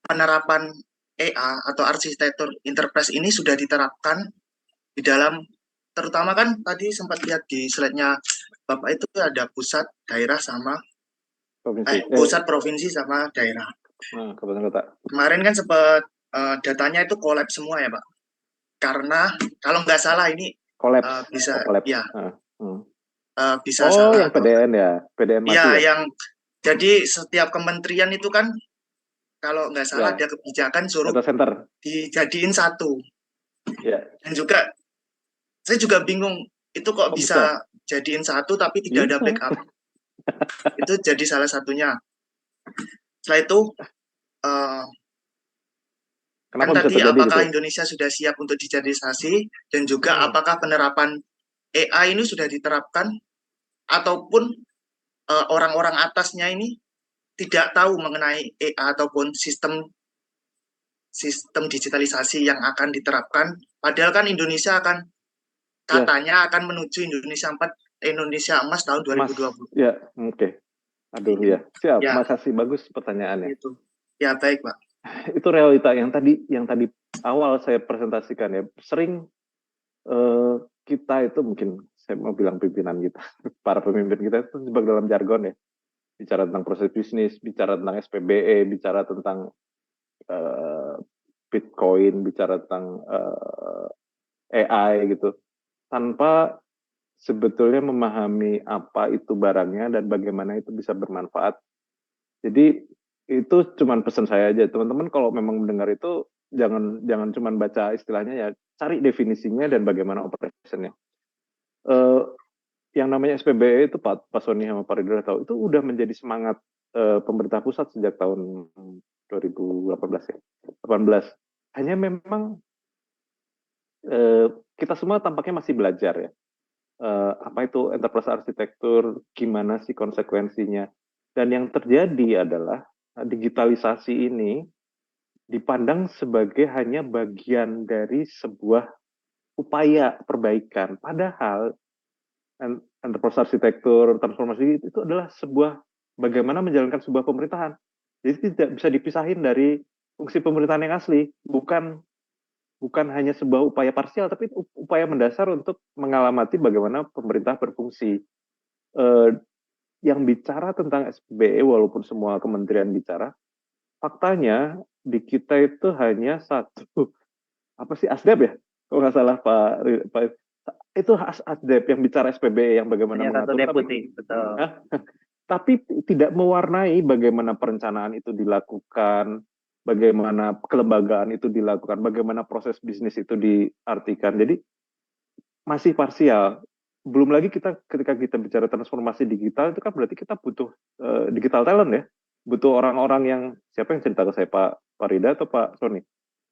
Speaker 7: penerapan EA atau arsitektur enterprise ini sudah diterapkan di dalam, terutama kan tadi sempat lihat di slide-nya Bapak itu ada pusat, daerah sama pusat, provinsi sama daerah.
Speaker 1: Kabupaten kota.
Speaker 7: Kemarin kan sempat datanya itu collab semua ya Pak. Karena kalau nggak salah ini bisa bisa salah.
Speaker 1: Yang PDN ya, PDN mati
Speaker 7: ya.
Speaker 1: Ya,
Speaker 7: Yang jadi setiap kementerian itu kan kalau nggak salah ada kebijakan suruh dijadiin satu.
Speaker 1: Ya.
Speaker 7: Dan juga saya juga bingung itu kok bisa jadiin satu tapi tidak ada backup. Itu jadi salah satunya. Setelah itu kan tadi apakah gitu? Indonesia sudah siap untuk digitalisasi dan juga apakah penerapan AI ini sudah diterapkan ataupun orang-orang atasnya ini tidak tahu mengenai AI ataupun sistem digitalisasi yang akan diterapkan. Padahal kan Indonesia akan katanya akan menuju Indonesia Emas tahun 2020.
Speaker 1: Ya, oke. Aduh ya, siap. Makasih, bagus pertanyaannya.
Speaker 7: Itu. Ya baik Pak.
Speaker 1: Itu realita yang tadi awal saya presentasikan ya. Sering kita itu mungkin saya mau bilang pimpinan kita, para pemimpin kita itu sebab dalam jargon ya. Bicara tentang proses bisnis, bicara tentang SPBE, bicara tentang Bitcoin, bicara tentang AI gitu, tanpa sebetulnya memahami apa itu barangnya dan bagaimana itu bisa bermanfaat. Jadi itu cuman pesan saya aja, teman-teman kalau memang mendengar itu jangan cuman baca istilahnya ya, cari definisinya dan bagaimana operationnya. Yang namanya SPBE itu Pak Sony sama Pak Ridra tahu, itu udah menjadi semangat pemerintah pusat sejak tahun 2018 ya, 18. Hanya memang kita semua tampaknya masih belajar ya. Apa itu enterprise arsitektur, gimana sih konsekuensinya. Dan yang terjadi adalah digitalisasi ini dipandang sebagai hanya bagian dari sebuah upaya perbaikan. Padahal enterprise arsitektur, transformasi itu adalah sebuah bagaimana menjalankan sebuah pemerintahan. Jadi tidak bisa dipisahin dari fungsi pemerintahan yang asli. Bukan hanya sebuah upaya parsial, tapi upaya mendasar untuk mengalamati bagaimana pemerintah berfungsi. Yang bicara tentang SPBE, walaupun semua kementerian bicara, faktanya di kita itu hanya satu, ASDEP ya? Kalau nggak salah Pak itu ASDEP yang bicara SPBE, yang bagaimana mengatur.
Speaker 10: Betul.
Speaker 1: Tapi tidak mewarnai bagaimana perencanaan itu dilakukan, bagaimana kelembagaan itu dilakukan, bagaimana proses bisnis itu diartikan. Jadi masih parsial. Belum lagi ketika kita bicara transformasi digital, itu kan berarti kita butuh digital talent ya. Butuh orang-orang yang, siapa yang cerita ke saya, Pak Rida atau Pak Sony?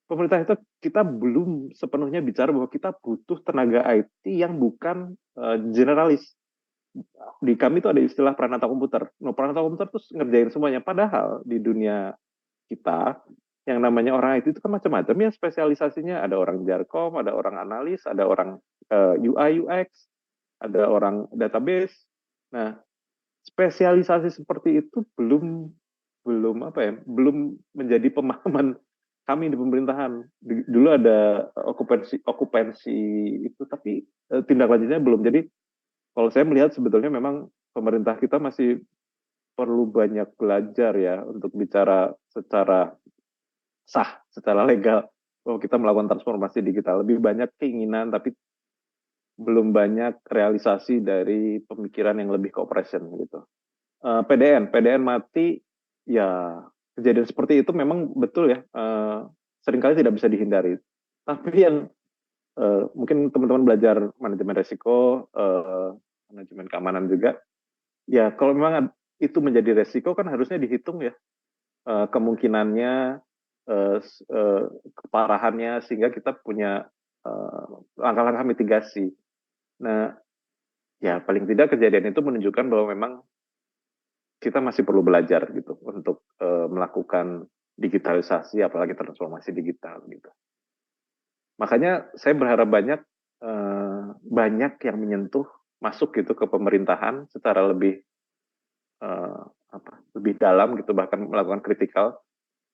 Speaker 1: Pemerintah itu kita belum sepenuhnya bicara bahwa kita butuh tenaga IT yang bukan generalis. Di kami itu ada istilah peranata komputer. Nah, peranata komputer itu ngerjain semuanya. Padahal di dunia kita yang namanya orang IT itu kan macam-macam ya spesialisasinya. Ada orang jarkom, ada orang analis, ada orang UI UX, ada orang database. Nah, spesialisasi seperti itu belum menjadi pemahaman kami di pemerintahan. Dulu ada okupansi itu, tapi tindak lanjutnya belum. Jadi kalau saya melihat sebetulnya memang pemerintah kita masih perlu banyak belajar ya untuk bicara secara sah, secara legal bahwa kita melakukan transformasi digital. Lebih banyak keinginan tapi belum banyak realisasi dari pemikiran yang lebih ke operation gitu. PDN mati, ya kejadian seperti itu memang betul ya, seringkali tidak bisa dihindari. Tapi yang mungkin teman-teman belajar manajemen resiko, manajemen keamanan juga, ya kalau memang itu menjadi resiko kan harusnya dihitung ya, kemungkinannya, keparahannya, sehingga kita punya langkah-langkah mitigasi. Nah, ya paling tidak kejadian itu menunjukkan bahwa memang kita masih perlu belajar gitu untuk melakukan digitalisasi, apalagi transformasi digital gitu. Makanya saya berharap banyak yang menyentuh, masuk gitu ke pemerintahan secara lebih lebih dalam gitu, bahkan melakukan kritikal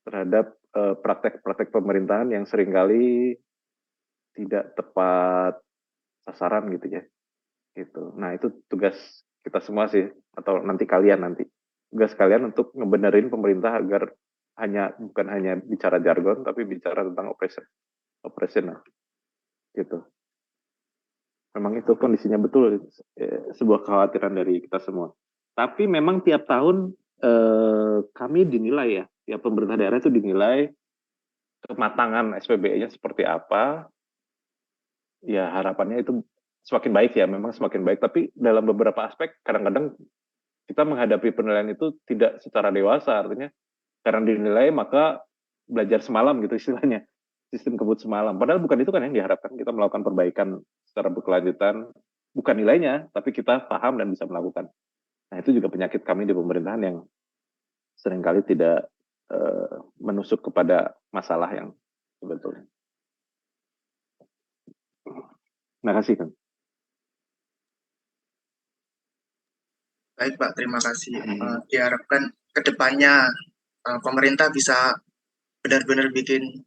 Speaker 1: terhadap praktek-praktek pemerintahan yang seringkali tidak tepat sasaran gitu ya. Gitu. Nah itu tugas kita semua sih, atau tugas kalian untuk ngebenerin pemerintah agar bukan hanya bicara jargon tapi bicara tentang operasional gitu. Memang itu kondisinya betul, sebuah kekhawatiran dari kita semua. Tapi memang tiap tahun kami dinilai ya, tiap pemerintah daerah itu dinilai kematangan SPBE-nya seperti apa. Ya harapannya itu semakin baik ya, memang semakin baik. Tapi dalam beberapa aspek kadang-kadang kita menghadapi penilaian itu tidak secara dewasa, artinya karena dinilai maka belajar semalam gitu istilahnya, sistem kebut semalam. Padahal bukan itu kan yang diharapkan, kita melakukan perbaikan secara berkelanjutan, bukan nilainya, tapi kita paham dan bisa melakukan. Nah itu juga penyakit kami di pemerintahan yang seringkali tidak menusuk kepada masalah yang sebetulnya. Terima kasih kan.
Speaker 7: Baik Pak, terima kasih. Diharapkan ke depannya pemerintah bisa benar-benar bikin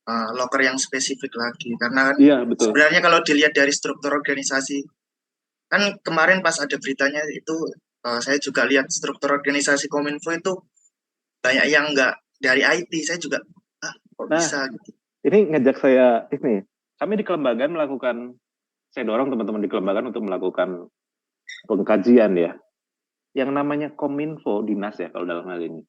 Speaker 7: loker yang spesifik lagi. Karena kan sebenarnya kalau dilihat dari struktur organisasi, kan kemarin pas ada beritanya itu, saya juga lihat struktur organisasi Kominfo itu banyak yang nggak dari IT. Saya juga, kok bisa gitu.
Speaker 1: Ini ngajak saya, kami di kelembagaan saya dorong teman-teman di kelembagaan untuk melakukan pengkajian ya. Yang namanya Kominfo, dinas ya kalau dalam hal ini.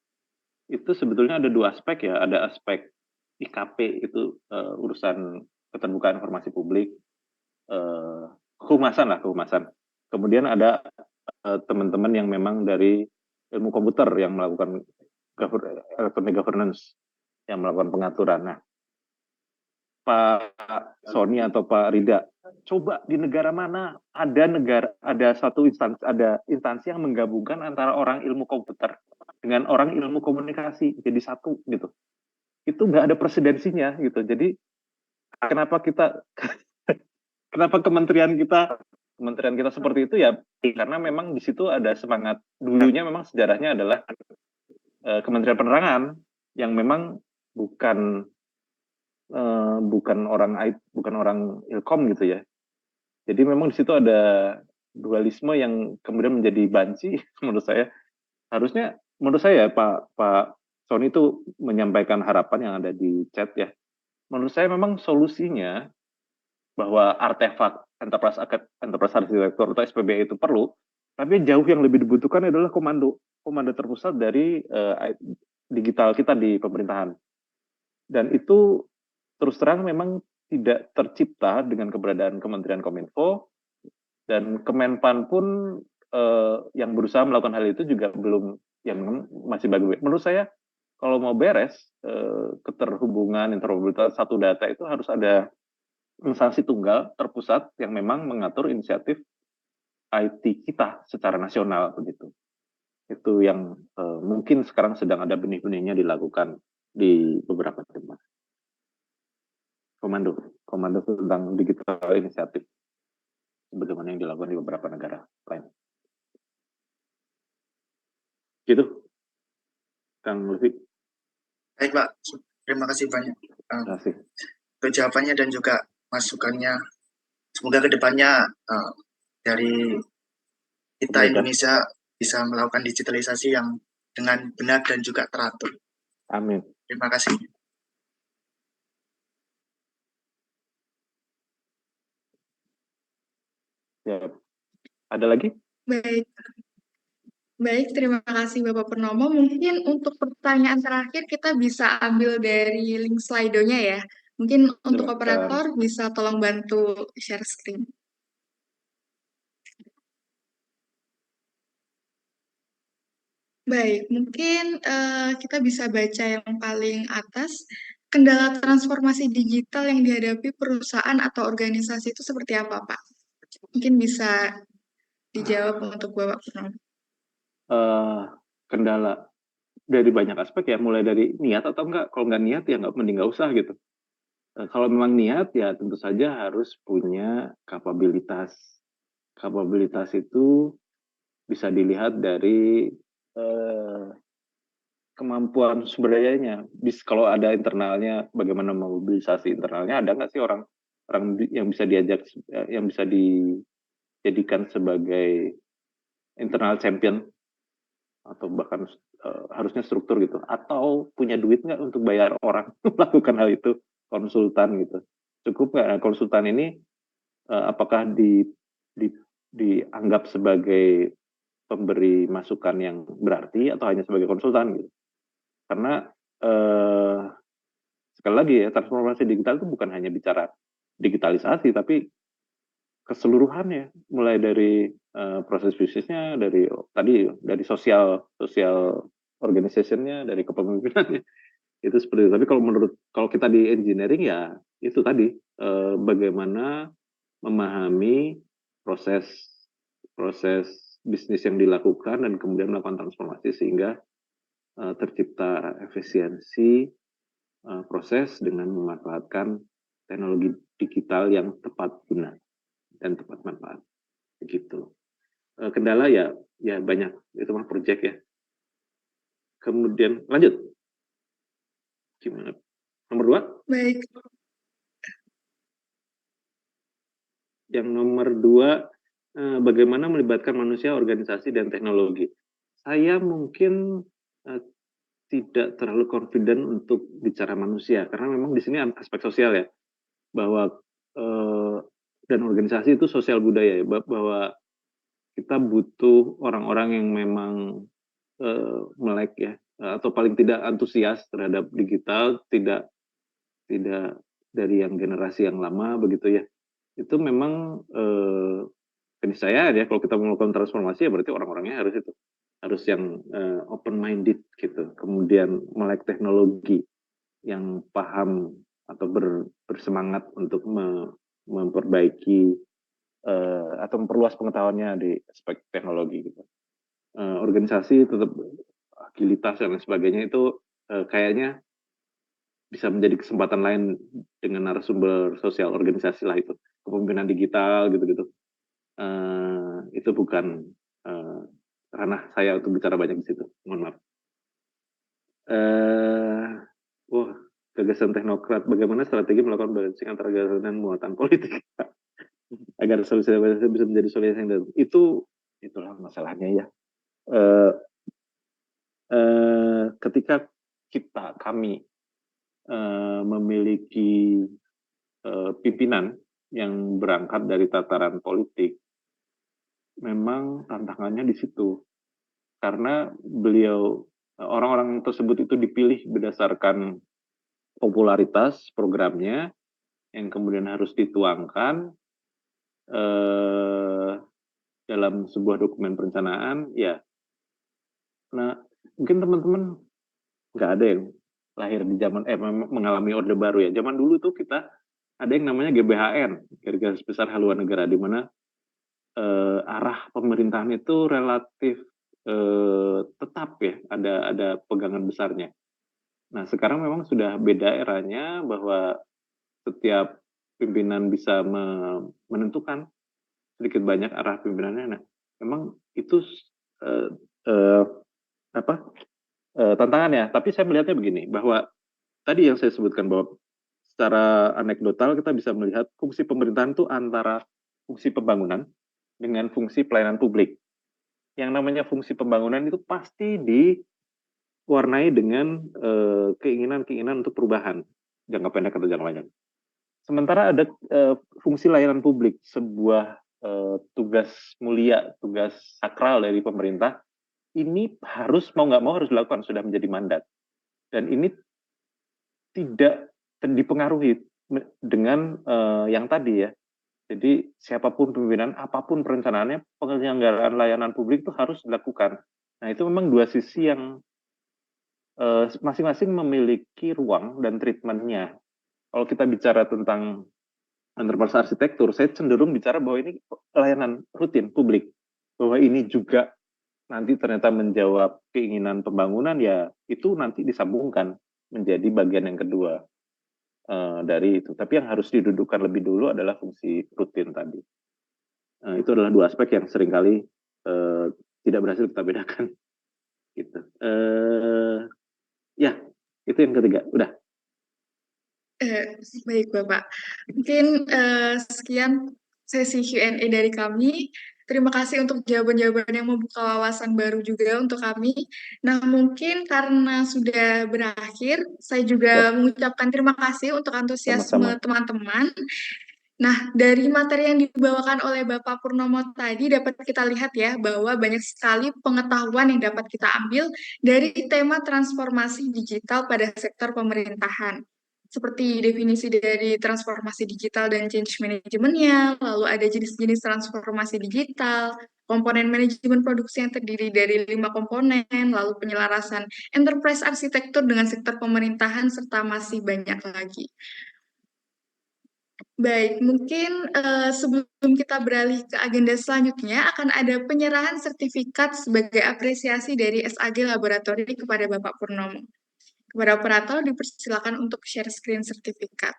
Speaker 1: Itu sebetulnya ada dua aspek ya, ada aspek IKP itu urusan keterbukaan informasi publik, kehumasan. Kemudian ada teman-teman yang memang dari ilmu komputer yang melakukan electronic governance, yang melakukan pengaturan. Nah, Pak Sony atau Pak Rida, coba di negara mana ada satu instansi yang menggabungkan antara orang ilmu komputer dengan orang ilmu komunikasi jadi satu gitu. Itu nggak ada presidensinya gitu. Jadi kenapa kementerian kita seperti itu ya, karena memang di situ ada semangat, dulunya memang sejarahnya adalah Kementerian Penerangan yang memang bukan orang ilkom gitu ya. Jadi memang di situ ada dualisme yang kemudian menjadi banci menurut saya. Harusnya menurut saya Pak Sony itu menyampaikan harapan yang ada di chat ya. Menurut saya memang solusinya bahwa artefak enterprise architecture atau SPBE itu perlu, tapi jauh yang lebih dibutuhkan adalah komando terpusat dari digital kita di pemerintahan. Dan itu terus terang memang tidak tercipta dengan keberadaan Kementerian Kominfo, dan Kemenpan pun yang berusaha melakukan hal itu juga belum, yang masih bagus. Menurut saya kalau mau beres keterhubungan, interoperabilitas satu data itu harus ada instansi tunggal terpusat yang memang mengatur inisiatif IT kita secara nasional begitu. Itu yang mungkin sekarang sedang ada benih-benihnya dilakukan di beberapa tempat. Komando tentang digital inisiatif, sebagaimana yang dilakukan di beberapa negara lain. Gitu, Kang Lutfi.
Speaker 7: Baik Pak, terima kasih banyak
Speaker 1: Terima kasih.
Speaker 7: untuk jawabannya dan juga masukannya. Semoga kedepannya dari kita Indonesia bisa melakukan digitalisasi yang dengan benar dan juga teratur.
Speaker 1: Amin.
Speaker 7: Terima kasih.
Speaker 1: Ya. Ada lagi?
Speaker 2: Baik. Baik, terima kasih Bapak Purnomo. Mungkin untuk pertanyaan terakhir kita bisa ambil dari link Slido-nya ya. Mungkin untuk
Speaker 1: Silakan.
Speaker 2: operator bisa tolong bantu share screen. Baik, mungkin kita bisa baca yang paling atas. Kendala transformasi digital yang dihadapi perusahaan atau organisasi itu seperti apa, Pak? Mungkin bisa dijawab untuk Bapak Purnomo.
Speaker 1: Kendala dari banyak aspek ya, mulai dari niat atau enggak. Kalau nggak niat ya mending nggak usah gitu. Kalau memang niat ya tentu saja harus punya kapabilitas. Kapabilitas itu bisa dilihat dari kemampuan sumber dayanya. Kalau ada internalnya, bagaimana mobilisasi internalnya, ada nggak sih orang yang bisa diajak, yang bisa dijadikan sebagai internal champion, atau bahkan harusnya struktur gitu, atau punya duit nggak untuk bayar orang melakukan hal itu, konsultan gitu, cukup nggak? Nah, konsultan ini apakah dianggap sebagai pemberi masukan yang berarti atau hanya sebagai konsultan gitu? Karena sekali lagi ya, transformasi digital itu bukan hanya bicara digitalisasi, tapi keseluruhannya, mulai dari proses bisnisnya, dari sosial organization-nya, dari kepemimpinannya, itu seperti itu. Tapi kalau kita di engineering ya itu tadi, bagaimana memahami proses bisnis yang dilakukan dan kemudian melakukan transformasi sehingga tercipta efisiensi proses dengan memanfaatkan teknologi digital yang tepat guna dan tepat manfaat, begitu. Kendala ya banyak, itu mah project ya. Kemudian lanjut, gimana? Nomor 2?
Speaker 2: Baik.
Speaker 1: Yang nomor 2, bagaimana melibatkan manusia, organisasi, dan teknologi. Saya mungkin tidak terlalu confident untuk bicara manusia, karena memang di sini aspek sosial ya, bahwa dan organisasi itu sosial budaya ya, bahwa kita butuh orang-orang yang memang melek ya, atau paling tidak antusias terhadap digital, tidak dari yang generasi yang lama begitu ya. Itu memang keniscayaan ya, kalau kita melakukan transformasi ya berarti orang-orangnya harus yang open minded gitu, kemudian melek teknologi, yang paham atau bersemangat untuk memperbaiki atau memperluas pengetahuannya di aspek teknologi gitu. Organisasi tetap agilitas dan lain sebagainya itu kayaknya bisa menjadi kesempatan lain dengan narasumber sosial organisasi lah, itu kepemimpinan digital gitu-gitu. Itu bukan ranah saya untuk bicara banyak di situ, mohon maaf. Gagasan teknokrat, bagaimana strategi melakukan balancing antara gagasan dan muatan politik agar solusi bisa menjadi solusi yang dalam. Itulah masalahnya ya. Ketika kami memiliki pimpinan yang berangkat dari tataran politik, memang tantangannya di situ, karena orang-orang tersebut itu dipilih berdasarkan popularitas programnya yang kemudian harus dituangkan dalam sebuah dokumen perencanaan ya. Nah, mungkin teman-teman nggak ada yang lahir di zaman mengalami orde baru ya. Zaman dulu tuh kita ada yang namanya GBHN, Garis Besar Haluan Negara, di mana arah pemerintahan itu relatif tetap ya, ada pegangan besarnya. Nah, sekarang memang sudah beda eranya, bahwa setiap pimpinan bisa menentukan sedikit banyak arah pimpinannya. Nah, memang itu tantangannya. Tapi saya melihatnya begini, bahwa tadi yang saya sebutkan bahwa secara anekdotal kita bisa melihat fungsi pemerintahan itu antara fungsi pembangunan dengan fungsi pelayanan publik. Yang namanya fungsi pembangunan itu pasti diwarnai dengan keinginan-keinginan untuk perubahan jangka pendek atau jangka panjang. Sementara ada fungsi layanan publik, sebuah tugas mulia, tugas sakral dari pemerintah, ini harus mau nggak mau harus dilakukan, sudah menjadi mandat. Dan ini tidak dipengaruhi dengan yang tadi ya. Jadi siapapun pimpinan, apapun perencanaannya, penyelenggaraan layanan publik itu harus dilakukan. Nah itu memang dua sisi yang masing-masing memiliki ruang dan treatmentnya. Kalau kita bicara tentang enterprise arsitektur, saya cenderung bicara bahwa ini layanan rutin publik, bahwa ini juga nanti ternyata menjawab keinginan pembangunan, ya itu nanti disambungkan menjadi bagian yang kedua dari itu. Tapi yang harus didudukkan lebih dulu adalah fungsi rutin tadi. Itu adalah dua aspek yang seringkali tidak berhasil kita bedakan. Gitu. Ya, itu yang ketiga. Udah.
Speaker 2: Baik Bapak, mungkin sekian sesi Q&A dari kami. Terima kasih untuk jawaban-jawaban yang membuka wawasan baru juga untuk kami. Nah, mungkin karena sudah berakhir, saya juga mengucapkan terima kasih untuk antusiasme teman-teman. Nah, dari materi yang dibawakan oleh Bapak Purnomo tadi dapat kita lihat ya, bahwa banyak sekali pengetahuan yang dapat kita ambil dari tema transformasi digital pada sektor pemerintahan. Seperti definisi dari transformasi digital dan change management-nya, lalu ada jenis-jenis transformasi digital, komponen manajemen produksi yang terdiri dari 5 komponen, lalu penyelarasan enterprise arsitektur dengan sektor pemerintahan, serta masih banyak lagi. Baik, mungkin sebelum kita beralih ke agenda selanjutnya, akan ada penyerahan sertifikat sebagai apresiasi dari SAG Laboratory kepada Bapak Purnomo. Kepada operator dipersilakan untuk share screen sertifikat.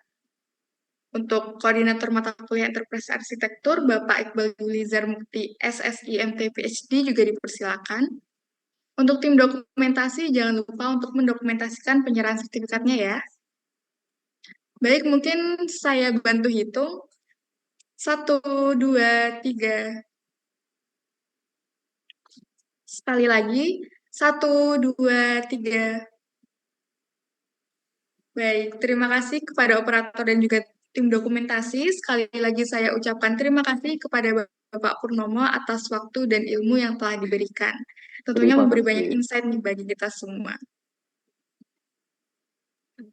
Speaker 2: Untuk koordinator mata kuliah Enterprise Arsitektur, Bapak Iqbal Yulizar Mukti, SSIMT PhD juga dipersilakan. Untuk tim dokumentasi, jangan lupa untuk mendokumentasikan penyerahan sertifikatnya ya. Baik, mungkin saya bantu hitung. 1, 2, 3. Sekali lagi. 1, 2, 3. Baik, terima kasih kepada operator dan juga tim dokumentasi. Sekali lagi saya ucapkan terima kasih kepada Bapak Purnomo atas waktu dan ilmu yang telah diberikan. Tentunya memberi banyak insight bagi kita semua.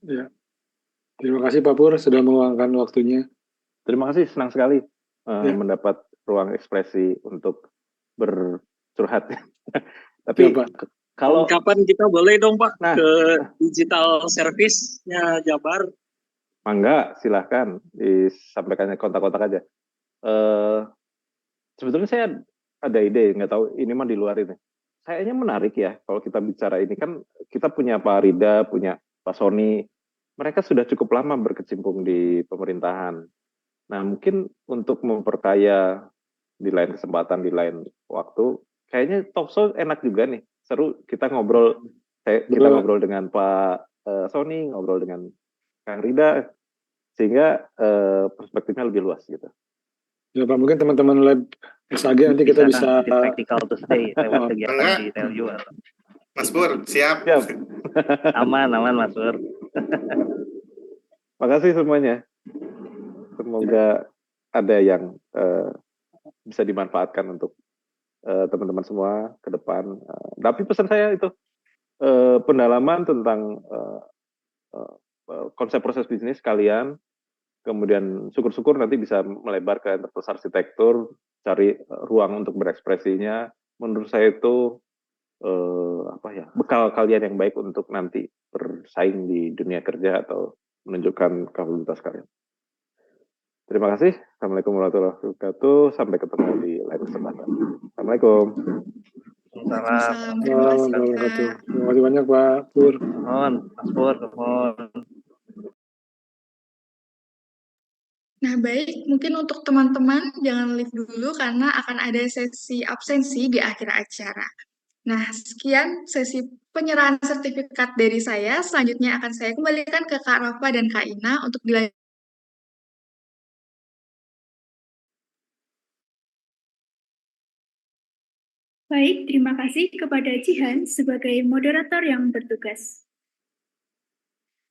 Speaker 8: Ya. Terima kasih Pak Pur sudah meluangkan waktunya.
Speaker 1: Terima kasih, senang sekali mendapat ruang ekspresi untuk bercurhat. Tapi
Speaker 8: ya,
Speaker 3: kalau kapan kita boleh dong Pak ke digital service-nya Jabar?
Speaker 1: Mangga, silahkan disampaikannya kontak-kontak aja. Sebetulnya saya ada ide, nggak tahu ini mah di luar ini. Kayaknya menarik ya kalau kita bicara ini, kan kita punya Pak Rida, punya Pak Sony, mereka sudah cukup lama berkecimpung di pemerintahan. Nah mungkin untuk memperkaya di lain kesempatan, di lain waktu, kayaknya talkshow enak juga nih. Seru kita ngobrol, kita ngobrol dengan Pak Sony, ngobrol dengan Kang Rida, sehingga perspektifnya lebih luas gitu.
Speaker 8: Ya Pak, mungkin teman-teman lab SAG nanti kita bisa
Speaker 9: practical to stay lewat kegiatan di Teljuar.
Speaker 10: Mas Pur, siap.
Speaker 9: Aman Mas Pur.
Speaker 1: Makasih semuanya. Semoga ada yang bisa dimanfaatkan untuk teman-teman semua ke depan. Tapi pesan saya itu pendalaman tentang konsep proses bisnis kalian, kemudian syukur-syukur nanti bisa melebar ke enterprise arsitektur, cari ruang untuk berekspresinya. Menurut saya itu bekal kalian yang baik untuk nanti bersaing di dunia kerja atau menunjukkan kapabilitas kalian. Terima kasih. Assalamualaikum warahmatullahi wabarakatuh. Sampai ketemu di lain kesempatan. Assalamualaikum.
Speaker 8: Terima kasih banyak Pak Pur.
Speaker 9: Mas Pur,
Speaker 2: Nah baik, mungkin untuk teman-teman jangan leave dulu karena akan ada sesi absensi di akhir acara. Nah, sekian sesi penyerahan sertifikat dari saya. Selanjutnya akan saya kembalikan ke Kak Rafa dan Kak Ina untuk dilanjutkan.
Speaker 11: Baik, terima kasih kepada Jihan sebagai moderator yang bertugas.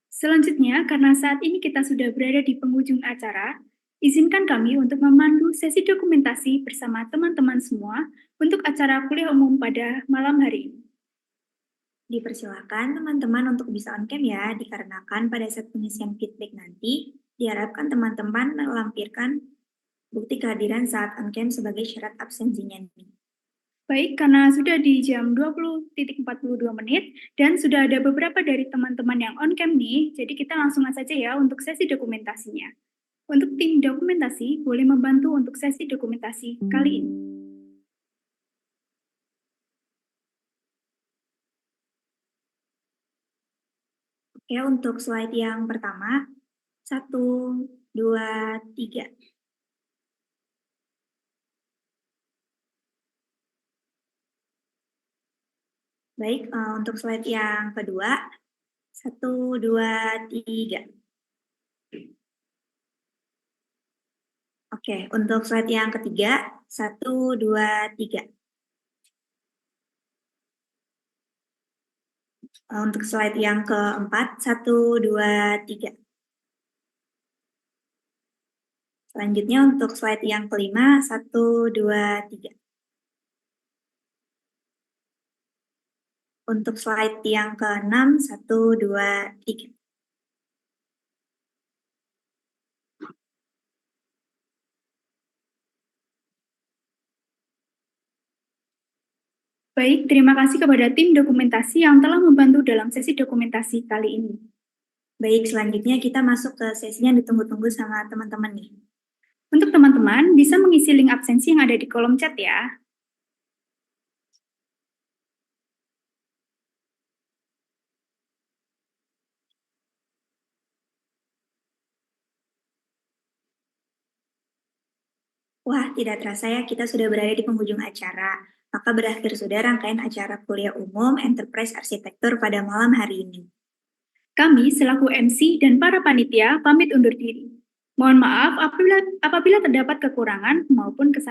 Speaker 11: Selanjutnya, karena saat ini kita sudah berada di penghujung acara, izinkan kami untuk memandu sesi dokumentasi bersama teman-teman semua untuk acara kuliah umum pada malam hari ini.
Speaker 12: Dipersilakan teman-teman untuk bisa on-cam ya, dikarenakan pada saat pengisian feedback nanti, diharapkan teman-teman melampirkan bukti kehadiran saat on-cam sebagai syarat absensinya nih.
Speaker 11: Baik, karena sudah di jam 20.42 menit dan sudah ada beberapa dari teman-teman yang on-cam nih, jadi kita langsung saja ya untuk sesi dokumentasinya. Untuk tim dokumentasi, boleh membantu untuk sesi dokumentasi kali ini.
Speaker 12: Oke, untuk slide yang pertama, 1, 2, 3. Baik, untuk slide yang kedua, 1, 2, 3. Oke, untuk slide yang ketiga, 1, 2, 3. Untuk slide yang keempat, 1, 2, 3. Selanjutnya untuk slide yang kelima, 1, 2, 3. Untuk slide yang ke-6, 1, 2, 3.
Speaker 11: Baik, terima kasih kepada tim dokumentasi yang telah membantu dalam sesi dokumentasi kali ini.
Speaker 12: Baik, selanjutnya kita masuk ke sesinya yang ditunggu-tunggu sama teman-teman nih.
Speaker 11: Untuk teman-teman, bisa mengisi link absensi yang ada di kolom chat ya.
Speaker 12: Wah, tidak terasa ya kita sudah berada di penghujung acara. Maka berakhir sudah rangkaian acara kuliah umum Enterprise Arsitektur pada malam hari ini.
Speaker 11: Kami selaku MC dan para panitia pamit undur diri. Mohon maaf apabila terdapat kekurangan maupun kesalahan.